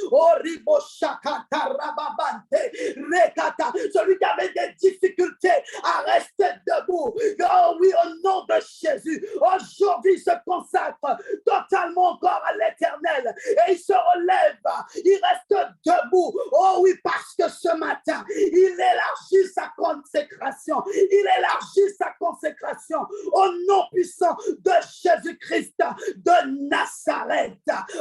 Celui qui avait des difficultés à rester debout, oh oui, au nom de Jésus, aujourd'hui se consacre totalement encore à l'Éternel et il se relève, il reste debout. Oh oui, parce que ce matin, il élargit sa consécration, il élargit sa consécration au nom puissant de Jésus-Christ de Nazareth.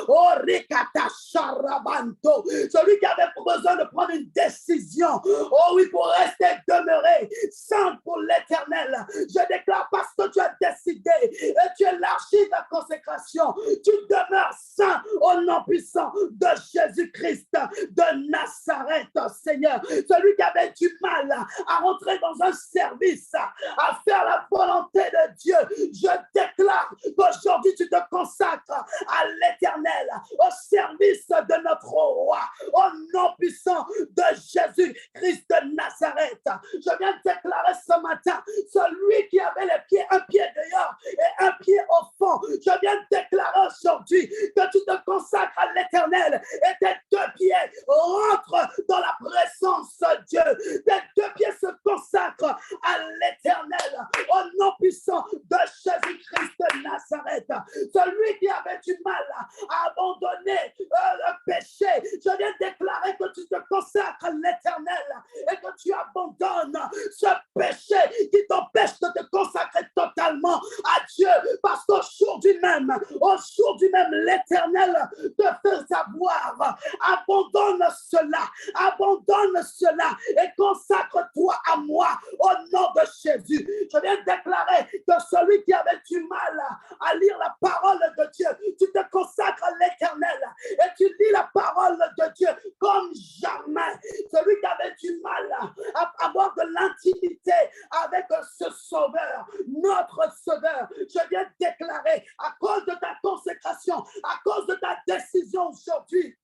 Oh, Rikata Sharabanto. Celui qui avait besoin de prendre une décision. Oh oui, pour rester demeuré, saint pour l'éternel. Je déclare parce que tu as décidé et tu élargis ta consécration. Tu demeures saint au nom puissant de Jésus-Christ de Nazareth, Seigneur. Celui qui avait du mal à rentrer dans un service, à faire la volonté de Dieu, je déclare qu'aujourd'hui tu te consacres à l'éternel, au service de notre roi, au nom puissant de Jésus-Christ de Nazareth. Je viens de déclarer ce matin, celui qui avait les pieds, un pied dehors et un pied au fond, je viens de déclarer aujourd'hui que tu te consacres à l'éternel et tes deux pieds rentrent dans la présence de Dieu. Tes deux pieds se consacrent à l'éternel au nom puissant de Jésus-Christ de Nazareth. Celui qui avait du mal à abandonner le péché, je viens de déclarer que tu te consacres à l'éternel et que tu abandonnes ce péché qui t'empêche de te consacrer totalement à Dieu, parce qu'aujourd'hui même, l'éternel te fait savoir, abandonne cela et consacre-toi à moi au nom de Jésus. Je viens de déclarer que celui qui avait du mal à lire la parole de Dieu, tu te consacres à l'éternel et tu lis la parole de Dieu comme jamais. Celui qui avait du mal à avoir de l'intimité avec ce sauveur, notre sauveur, je viens de déclarer à cause de ta consécration, à cause de ta décision aujourd'hui,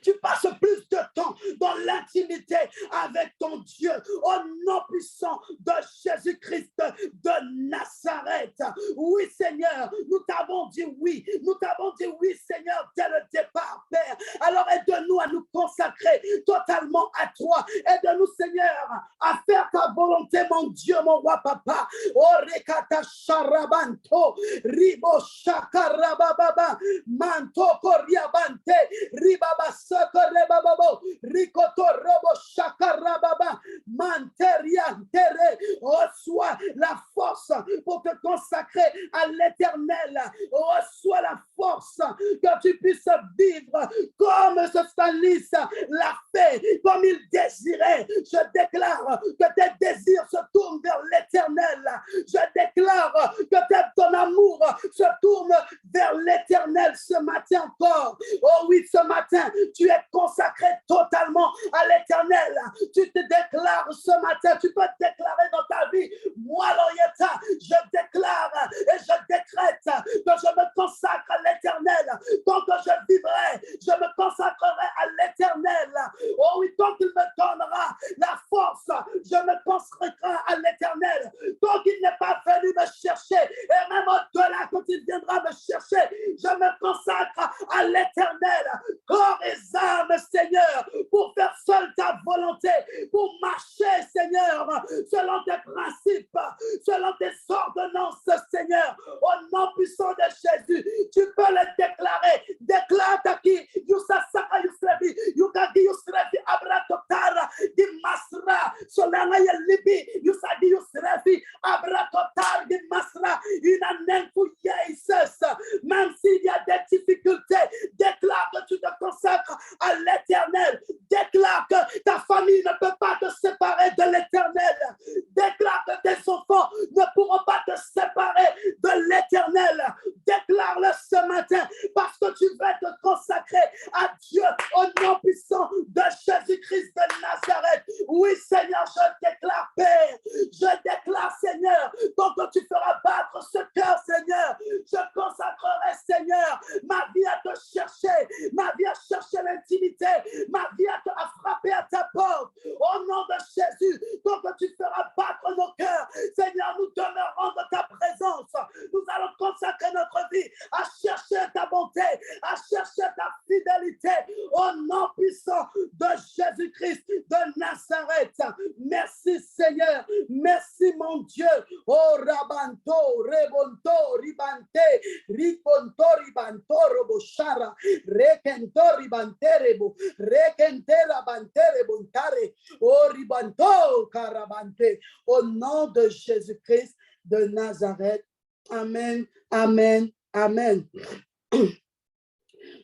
tu passes plus de temps dans l'intimité avec ton Dieu au nom puissant de Jésus-Christ de Nazareth. Oui, Seigneur, nous t'avons dit oui. Nous t'avons dit oui, Seigneur, dès le départ, Père. Alors aide-nous à nous consacrer totalement à toi. Aide-nous, Seigneur, à faire ta volonté, mon Dieu, mon roi papa. Oh, rekata sharabanto, ribo shakarababa, manto koriabante, ribaba Sokorebabo, Rikoto Robo Shakarababa, Manteria Tere, reçois la force pour te consacrer à l'éternel, reçois la force que tu puisses vivre comme ce Stanis l'a fait, comme il désirait. Je déclare que tes désirs se tournent vers l'éternel. Je déclare que ton amour se tourne vers l'éternel ce matin encore. Oh oui, ce matin, tu es consacré totalement à l'éternel. Tu te déclares ce matin, tu peux te déclarer dans ta vie, moi, Lorietta, je déclare et je décrète que je me consacre à l'éternel. Tant que je vivrai, je me consacrerai à l'éternel. Oh oui, tant qu'il me donnera la force, je me consacrerai à l'éternel. Tant qu'il n'est pas venu me chercher, et même au-delà, quand il viendra me chercher, je me consacre à l'éternel. Corps et âme, Seigneur, pour faire seule ta volonté, pour marcher, Seigneur, selon tes principes, selon tes ordonnances, Seigneur, au nom puissant de Jésus. Tu peux le déclarer. Déclare qui Yusasaka Yusrefi, Yukadi Yusrefi, Abratotara, di Masra, Solana Libi, Yusadi Yusrefi, Abratotar, di Masra, Inanenku Jesus. Même s'il y a des difficultés, déclare que tu te consacres à l'éternel. Déclare que ta famille ne peut pas te séparer de l'éternel. Déclare que tes enfants ne pourront pas te séparer de l'éternel. Déclare-le ce matin parce que tu veux te consacrer à Dieu au nom puissant de Jésus-Christ de Nazareth. Oui, Seigneur, je déclare, Père. Je déclare, Seigneur, tant que tu feras battre ce cœur, Seigneur, je consacrerai, Seigneur, ma vie à te chercher, ma vie à chercher l'intimité, ma vie à frapper à ta porte. Au nom de Jésus, tant que tu feras battre nos cœurs, Seigneur, nous demeurons de ta présence. Nous allons consacrer notre vie à chercher ta bonté, à chercher ta fidélité. Au nom puissant de Jésus-Christ de Nazareth. Merci, Seigneur. Merci, mon Dieu. Oh, Rabanto, Rebonto, Ribante, Ribonto, Ribanto, Roboshara, Rekento, Ribanterebo, Rekentera, Banterebo, Tare, oh, Ribanto, Carabante. Au nom de Jésus-Christ de Nazareth. Amen, amen, amen.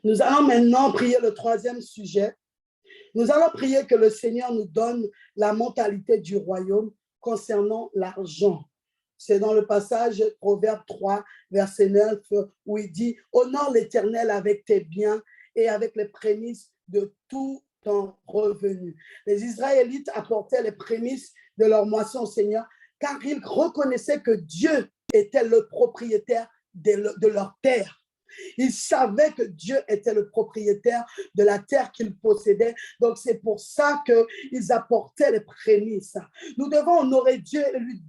Nous allons maintenant prier le troisième sujet. Nous allons prier que le Seigneur nous donne la mentalité du royaume concernant l'argent. C'est dans le passage Proverbe 3, verset 9, où il dit « Honore l'Éternel avec tes biens et avec les prémices de tout ton revenu. » Les Israélites apportaient les prémices de leur moisson au Seigneur, car ils reconnaissaient que Dieu était le propriétaire de leur terre. Ils savaient que Dieu était le propriétaire de la terre qu'ils possédaient. Donc, c'est pour ça qu'ils apportaient les prémices. Nous devons honorer Dieu et lui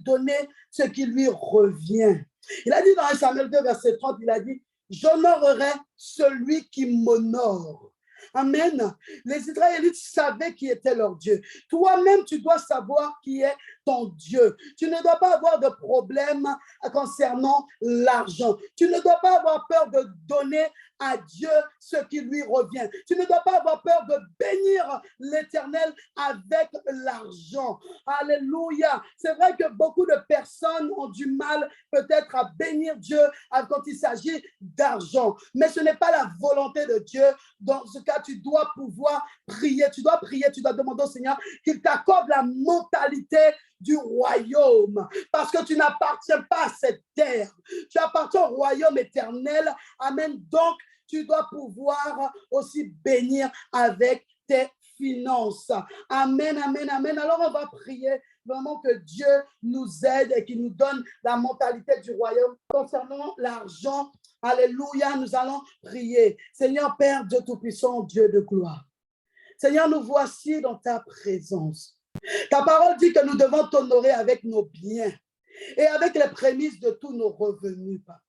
donner ce qui lui revient. Il a dit dans 1 Samuel 2, verset 30, il a dit « J'honorerai celui qui m'honore. » Amen. Les Israélites savaient qui était leur Dieu. Toi-même, tu dois savoir qui est ton Dieu. Tu ne dois pas avoir de problème concernant l'argent. Tu ne dois pas avoir peur de donner à Dieu ce qui lui revient. Tu ne dois pas avoir peur de bénir l'Éternel avec l'argent. Alléluia. C'est vrai que beaucoup de personnes ont du mal peut-être à bénir Dieu quand il s'agit d'argent. Mais ce n'est pas la volonté de Dieu. Dans ce cas, tu dois pouvoir prier. Tu dois prier, tu dois demander au Seigneur qu'il t'accorde la mentalité du royaume, parce que tu n'appartiens pas à cette terre. Tu appartiens au royaume éternel. Amen. Donc, tu dois pouvoir aussi bénir avec tes finances. Amen, amen, amen. Alors, on va prier vraiment que Dieu nous aide et qu'il nous donne la mentalité du royaume concernant l'argent. Alléluia, nous allons prier. Seigneur Père, Dieu Tout-Puissant, Dieu de gloire. Seigneur, nous voici dans ta présence. Ta parole dit que nous devons t'honorer avec nos biens et avec les prémices de tous nos revenus, Papa.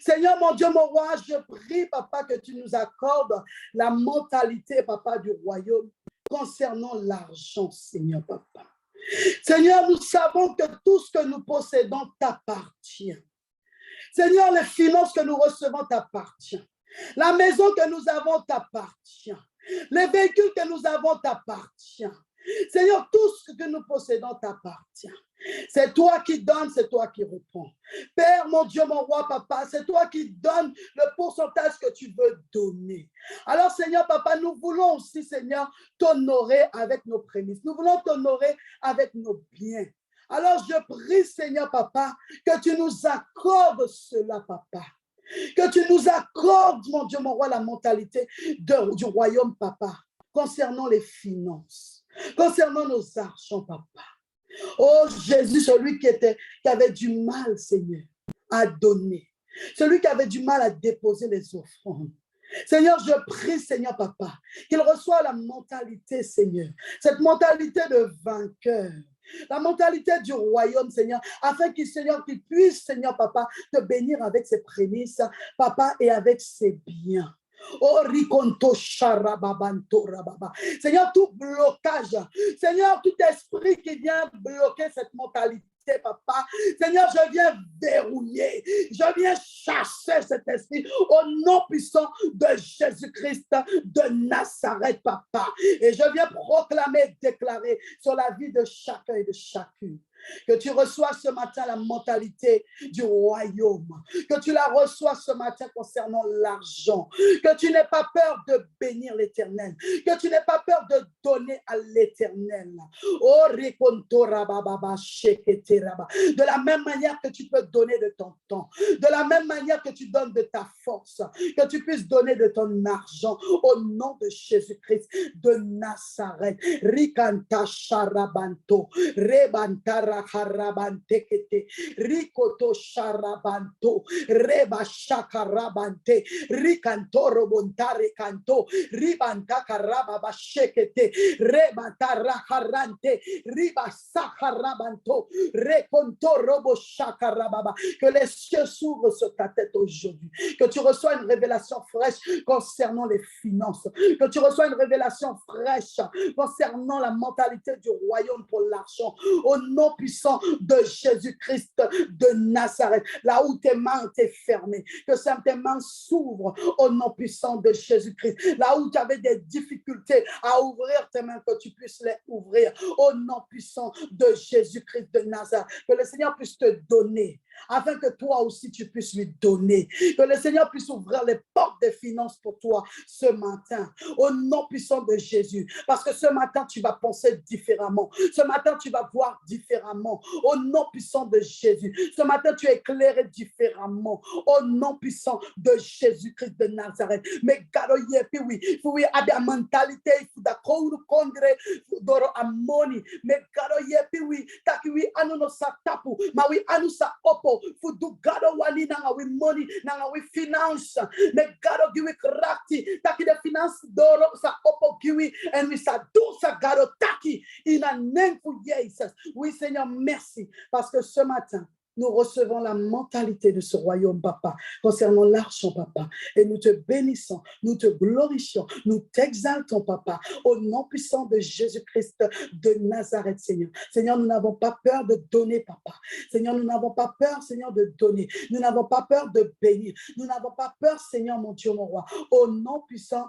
Seigneur, mon Dieu, mon roi, je prie, Papa, que tu nous accordes la mentalité, Papa, du royaume concernant l'argent, Seigneur, Papa. Seigneur, nous savons que tout ce que nous possédons t'appartient. Seigneur, les finances que nous recevons t'appartiennent. La maison que nous avons t'appartient. Les véhicules que nous avons t'appartiennent. Seigneur, tout ce que nous possédons t'appartient. C'est toi qui donnes, c'est toi qui reprends. Père, mon Dieu, mon roi, Papa, c'est toi qui donnes le pourcentage que tu veux donner. Alors, Seigneur, Papa, nous voulons aussi, Seigneur, t'honorer avec nos prémices. Nous voulons t'honorer avec nos biens. Alors, je prie, Seigneur, Papa, que tu nous accordes cela, Papa. Que tu nous accordes, mon Dieu, mon roi, la mentalité du royaume, Papa, concernant les finances, concernant nos argents, Papa. Oh Jésus, celui qui avait du mal, Seigneur, à donner. Celui qui avait du mal à déposer les offrandes. Seigneur, je prie, Seigneur, Papa, qu'il reçoive la mentalité, Seigneur, cette mentalité de vainqueur. La mentalité du royaume, Seigneur, afin qu'il, Seigneur, qu'il puisse, Seigneur, Papa, te bénir avec ses prémices, Papa, et avec ses biens. Oh, riconto charababanto rababa. Seigneur, tout blocage, Seigneur, tout esprit qui vient bloquer cette mentalité, Papa, Seigneur, je viens verrouiller, je viens chasser cet esprit au nom puissant de Jésus-Christ de Nazareth, Papa. Et je viens proclamer, déclarer sur la vie de chacun et de chacune que tu reçois ce matin la mentalité du royaume, que tu la reçois ce matin concernant l'argent, que tu n'aies pas peur de bénir l'Éternel, que tu n'aies pas peur de donner à l'Éternel. Oh, de la même manière que tu peux donner de ton temps, de la même manière que tu donnes de ta force, que tu puisses donner de ton argent au nom de Jésus-Christ de Nazareth. Rikanta sharabanto, rebantara harabantekete, rikoto sharabanto, reba shakarabante, rikantoro bontare canto, ribantaka rababashekete, rebantara harante, riba sakarabanto, rekonto robo shakarababa. Que les cieux s'ouvrent sur ta tête aujourd'hui, que tu reçois une révélation fraîche concernant les finances, que tu reçois une révélation fraîche concernant la mentalité du royaume pour l'argent. Au nom puissant de Jésus-Christ de Nazareth. Là où tes mains étaient fermées, que tes mains s'ouvrent au nom puissant de Jésus-Christ. Là où tu avais des difficultés à ouvrir tes mains, que tu puisses les ouvrir au nom puissant de Jésus-Christ de Nazareth. Que le Seigneur puisse te donner, afin que toi aussi tu puisses lui donner. Que le Seigneur puisse ouvrir les portes des finances pour toi ce matin, au nom puissant de Jésus. Parce que ce matin, tu vas penser différemment. Ce matin, tu vas voir différemment, au nom puissant de Jésus. Ce matin, tu es éclairé différemment, au nom puissant de Jésus-Christ de Nazareth. Mais garo yepi oui, à la mentalité, il faut d'accord contre doro amoni. Mais garo yepi oui, taki oui, anu no sa tapu, ma oui, anu sa opo, fudu garo wani nanga oui money, nanga oui finance. Mais garo giwi krakti, taki de finance doro sa opo giwi, and we sa do sa garo taki, in a name for Jesus. Oui, Seigneur, merci, parce que ce matin, nous recevons la mentalité de ce royaume, papa, concernant l'argent, papa. Et nous te bénissons, nous te glorifions, nous t'exaltons, papa, au nom puissant de Jésus-Christ de Nazareth, Seigneur. Seigneur, nous n'avons pas peur de donner, papa. Seigneur, nous n'avons pas peur, Seigneur, de donner. Nous n'avons pas peur de bénir. Nous n'avons pas peur, Seigneur, mon Dieu, mon roi. Au nom puissant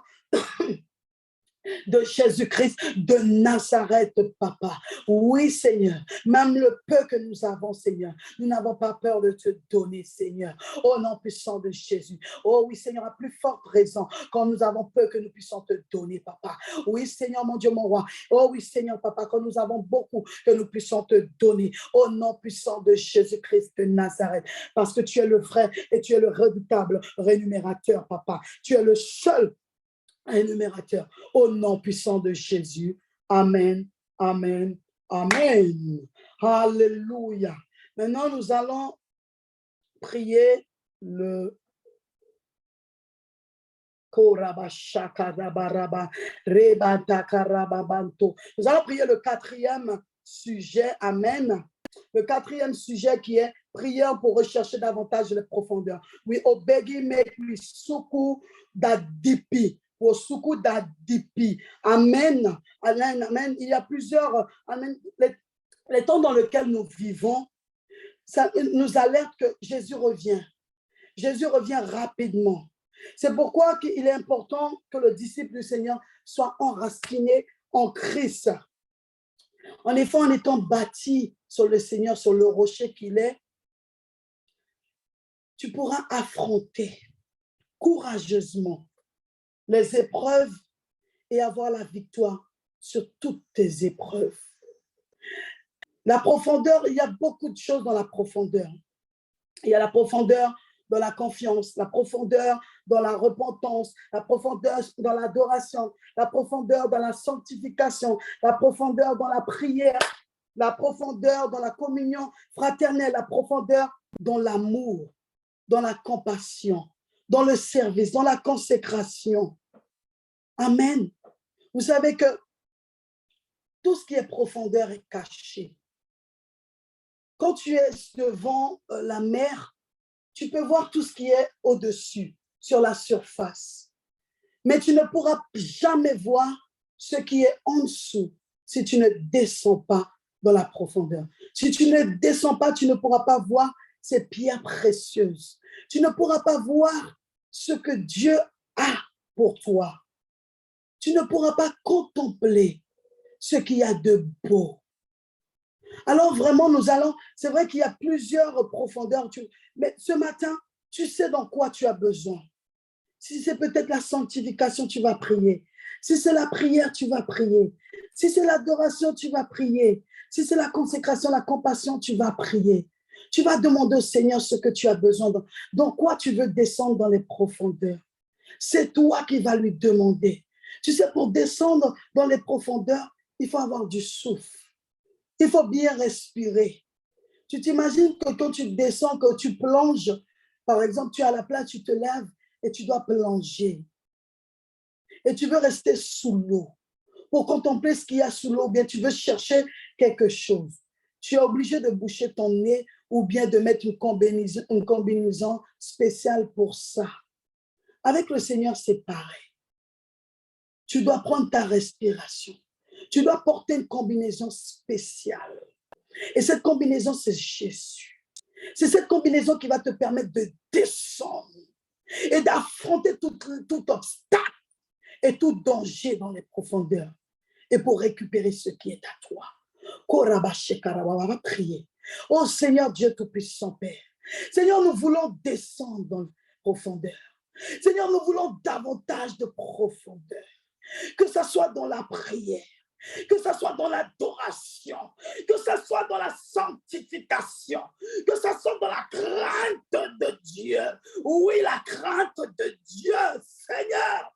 de Jésus-Christ de Nazareth, papa. Oui, Seigneur, même le peu que nous avons, Seigneur, nous n'avons pas peur de te donner, Seigneur, au nom puissant de Jésus. Oh oui, Seigneur, à plus forte raison, quand nous avons peur que nous puissions te donner, papa. Oui, Seigneur, mon Dieu, mon roi. Oh oui, Seigneur, papa, quand nous avons beaucoup, que nous puissions te donner, au nom puissant de Jésus-Christ de Nazareth, parce que tu es le vrai et tu es le redoutable rémunérateur, papa. Tu es le seul énumérateur, au nom puissant de Jésus. Amen, amen, amen. Alléluia. Maintenant, nous allons prier le Nous allons prier le quatrième sujet. Amen. Le quatrième sujet qui est prière pour rechercher davantage les profondeurs. We obegi make we suku dadipi. Suku dadipi. Amen. Amen. Amen. Il y a plusieurs. Amen. Les temps dans lesquels nous vivons, ça nous alerte que Jésus revient. Jésus revient rapidement. C'est pourquoi il est important que le disciple du Seigneur soit enraciné en Christ. En effet, en étant bâti sur le Seigneur, sur le rocher qu'il est, tu pourras affronter courageusement les épreuves et avoir la victoire sur toutes tes épreuves. La profondeur, il y a beaucoup de choses dans la profondeur. Il y a la profondeur dans la confiance, la profondeur dans la repentance, la profondeur dans l'adoration, la profondeur dans la sanctification, la profondeur dans la prière, la profondeur dans la communion fraternelle, la profondeur dans l'amour, dans la compassion, dans le service, dans la consécration. Amen. Vous savez que tout ce qui est profondeur est caché. Quand tu es devant la mer, tu peux voir tout ce qui est au-dessus, sur la surface. Mais tu ne pourras jamais voir ce qui est en dessous si tu ne descends pas dans la profondeur. Si tu ne descends pas, tu ne pourras pas voir ces pierres précieuses. Tu ne pourras pas voir ce que Dieu a pour toi. Tu ne pourras pas contempler ce qu'il y a de beau. Alors vraiment, c'est vrai qu'il y a plusieurs profondeurs, mais ce matin, tu sais dans quoi tu as besoin. Si c'est peut-être la sanctification, tu vas prier. Si c'est la prière, tu vas prier. Si c'est l'adoration, tu vas prier. Si c'est la consécration, la compassion, tu vas prier. Tu vas demander au Seigneur ce que tu as besoin. Dans quoi tu veux descendre dans les profondeurs. C'est toi qui vas lui demander. Tu sais, pour descendre dans les profondeurs, il faut avoir du souffle. Il faut bien respirer. Tu t'imagines que quand tu descends, que tu plonges, par exemple, tu es à la plage, tu te lèves et tu dois plonger. Et tu veux rester sous l'eau. Pour contempler ce qu'il y a sous l'eau, bien tu veux chercher quelque chose. Tu es obligé de boucher ton nez ou bien de mettre une combinaison spéciale pour ça. Avec le Seigneur, c'est pareil. Tu dois prendre ta respiration. Tu dois porter une combinaison spéciale. Et cette combinaison, c'est Jésus. C'est cette combinaison qui va te permettre de descendre et d'affronter tout obstacle et tout danger dans les profondeurs et pour récupérer ce qui est à toi. On va prier. Oh Seigneur Dieu Tout-Puissant Père, Seigneur, nous voulons descendre dans les profondeurs. Seigneur, nous voulons davantage de profondeur, que ce soit dans la prière, que ce soit dans l'adoration, que ce soit dans la sanctification, que ce soit dans la crainte de Dieu. Oui, la crainte de Dieu, Seigneur.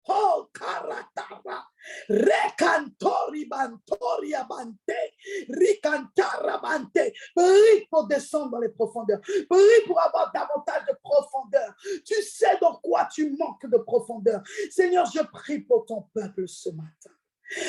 Oh, karatara, recantori bantoria bante, ricantara bante. Prie pour descendre dans les profondeurs. Prie pour avoir davantage de profondeur. Tu sais dans quoi tu manques de profondeur. Seigneur, je prie pour ton peuple ce matin.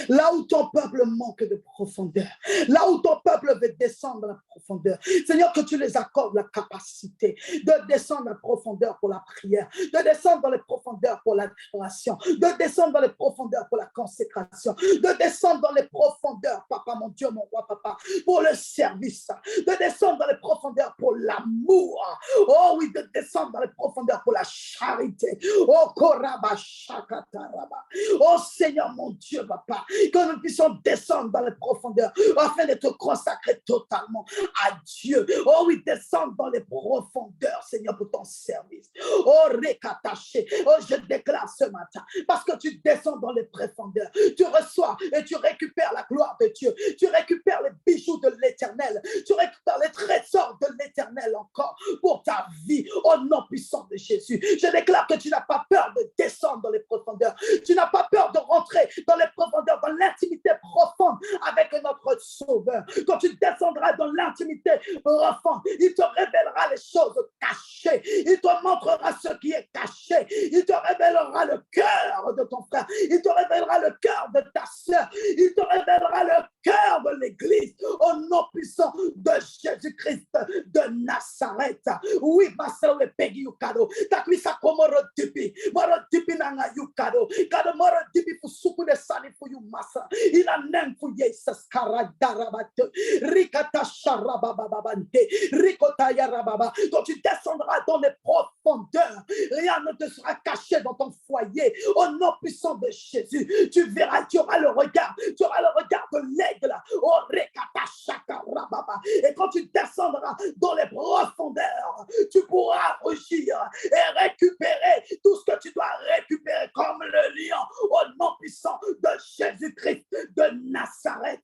Là où ton peuple manque de profondeur, là où ton peuple veut descendre dans la profondeur, Seigneur, que tu les accordes la capacité de descendre dans la profondeur pour la prière, de descendre dans les profondeurs pour l'adoration, de descendre dans les profondeurs pour la consécration, de descendre dans les profondeurs, Papa, mon Dieu, mon roi, Papa, pour le service, de descendre dans les profondeurs pour l'amour, oh oui, de descendre dans les profondeurs pour la charité, oh Koraba Shakataraba, oh Seigneur, mon Dieu, Papa, que nous puissions descendre dans les profondeurs afin d'être consacrés totalement à Dieu. Oh oui, descendre dans les profondeurs, Seigneur, pour ton service. Oh, récataché. Oh, je déclare ce matin, parce que tu descends dans les profondeurs, tu reçois et tu récupères la gloire de Dieu, tu récupères les bijoux de l'Éternel, tu récupères les trésors de l'Éternel encore pour ta vie, au nom puissant de Jésus. Je déclare que tu n'as pas peur de descendre dans les profondeurs, tu n'as pas peur de rentrer dans les profondeurs, dans l'intimité profonde avec notre Sauveur. Quand tu descendras dans l'intimité profonde, il te révélera les choses cachées, il te montrera ce qui est caché, il te révélera le cœur de ton frère, il te révélera le cœur de ta sœur, il te révélera le cœur de l'Église, au nom puissant de Jésus-Christ de Nazareth. Oui, Masero et Peggy Yukado, Takwisa Komoro Tipi, Moro Tipi Nanga Yukado, Kado Moro Tipi Fusuku de Sani Fuyu Masa, il a même fouillé Saskaradarabate, Rikata Sharabababante, Rikota Yarababa. Quand tu descendras dans les profondeurs, rien ne te sera caché dans ton foyer, au nom puissant de Jésus. Tu verras, tu auras le regard de l'aigle, oh Rikata Shakarababa. Et quand tu descendras dans les profondeurs, tu pourras rugir et récupérer tout ce que tu dois récupérer comme le lion, au nom puissant de Jésus-Christ de Nazareth.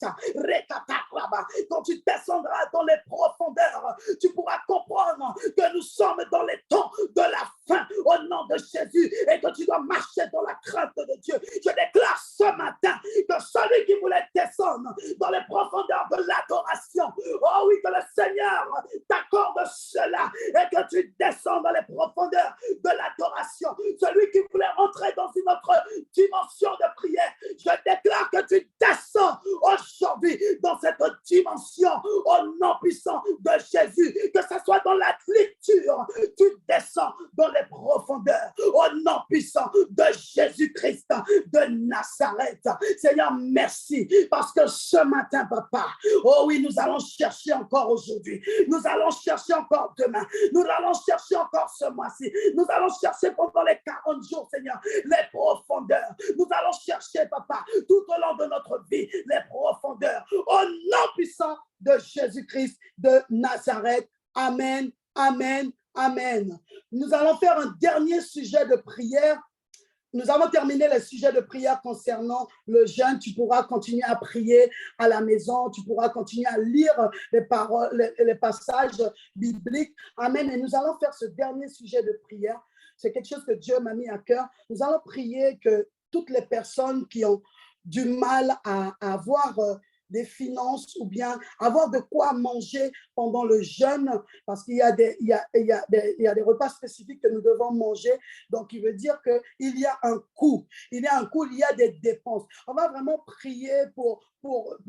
Quand tu descendras dans les profondeurs, tu pourras comprendre que nous sommes dans les temps de la fin, au nom de Jésus, et que tu dois marcher dans la crainte de Dieu. Je déclare ce matin que celui qui voulait descendre dans les profondeurs de l'adoration, oh oui, que le Seigneur t'accorde cela et que tu descends dans les profondeurs de l'adoration. Celui qui voulait entrer dans une autre dimension de prière, je déclare que tu descends aujourd'hui dans cette dimension au nom puissant de Jésus, que ce soit dans la lecture, tu descends dans les profondeurs au nom puissant de Jésus-Christ de Nazareth. Seigneur, merci parce que ce matin, Papa, oh oui, nous allons chercher encore aujourd'hui, nous allons chercher encore demain, nous allons chercher encore ce mois-ci, nous allons chercher pendant les 40 jours, Seigneur, les profondeurs. Nous allons chercher, Papa, tout au long de notre vie, les profondeurs. Au nom puissant de Jésus-Christ de Nazareth. Amen, amen, amen. Nous allons faire un dernier sujet de prière. Nous avons terminé le sujet de prière concernant le jeûne. Tu pourras continuer à prier à la maison. Tu pourras continuer à lire les paroles, les passages bibliques. Amen. Et nous allons faire ce dernier sujet de prière. C'est quelque chose que Dieu m'a mis à cœur. Nous allons prier que toutes les personnes qui ont du mal à avoir des finances ou bien avoir de quoi manger pendant le jeûne, parce qu'il y a des repas spécifiques que nous devons manger. Donc, il veut dire qu'il y a un coût. Il y a un coût, il y a des dépenses. On va vraiment prier pour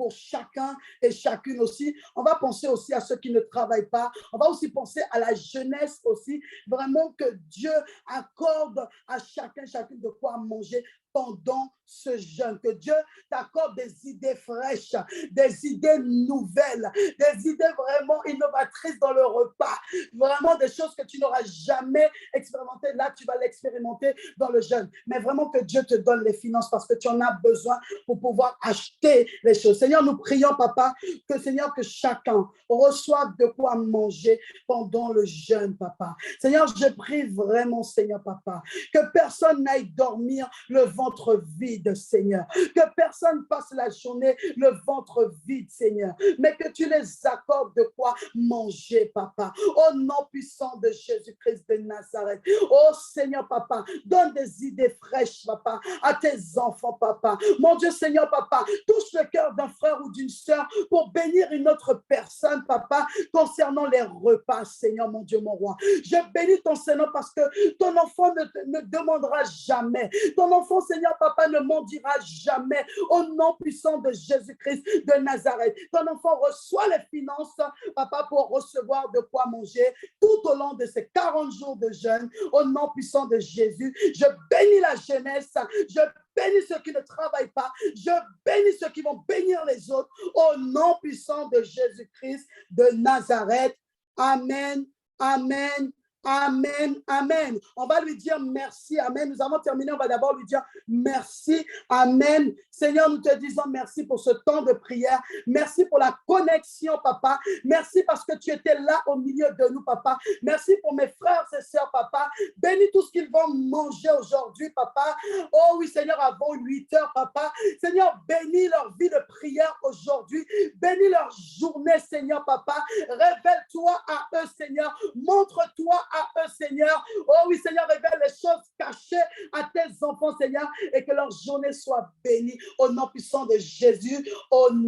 chacun et chacune aussi. On va penser aussi à ceux qui ne travaillent pas. On va aussi penser à la jeunesse aussi. Vraiment que Dieu accorde à chacune de quoi manger pendant ce jeûne. Que Dieu t'accorde des idées fraîches, des idées nouvelles, des idées vraiment innovatrices dans le repas. Vraiment des choses que tu n'auras jamais expérimentées. Là, tu vas l'expérimenter dans le jeûne. Mais vraiment que Dieu te donne les finances parce que tu en as besoin pour pouvoir acheter les choses. Seigneur, nous prions, papa, que Seigneur, que chacun reçoive de quoi manger pendant le jeûne, papa. Seigneur, je prie vraiment, Seigneur, papa, que personne n'aille dormir le ventre vide, Seigneur. Que personne passe la journée le ventre vide, Seigneur. Mais que tu les accordes de quoi manger, papa. Au nom puissant de Jésus-Christ de Nazareth. Oh Seigneur, papa, donne des idées fraîches, papa, à tes enfants, papa. Mon Dieu, Seigneur, papa, touche le cœur d'un frère ou d'une sœur pour bénir une autre personne, papa, concernant les repas, Seigneur, mon Dieu, mon roi. Je bénis ton Seigneur parce que ton enfant ne demandera jamais. Ton enfant, Seigneur, papa, ne mendira jamais. Au nom puissant de Jésus-Christ de Nazareth. Ton enfant reçoit les finances, papa, pour recevoir de quoi manger tout au long de ces 40 jours de jeûne. Au nom puissant de Jésus, je bénis la jeunesse. Je bénis ceux qui ne travaillent pas. Je bénis ceux qui vont bénir les autres. Au nom puissant de Jésus-Christ de Nazareth. Amen, amen, amen, amen. On va lui dire merci, amen. Nous avons terminé, on va d'abord lui dire merci, amen. Seigneur, nous te disons merci pour ce temps de prière. Merci pour la connexion, papa. Merci parce que tu étais là au milieu de nous, papa. Merci pour mes frères et sœurs, papa. Bénis tout ce qu'ils vont manger aujourd'hui, papa. Oh oui, Seigneur, avant 8 heures, papa. Seigneur, bénis leur vie de prière aujourd'hui. Bénis leur journée, Seigneur, papa. Révèle-toi à eux, Seigneur. Montre-toi à eux, Seigneur. Oh oui, Seigneur, révèle les choses cachées à tes enfants, Seigneur, et que leur journée soit bénie au nom puissant de Jésus. Au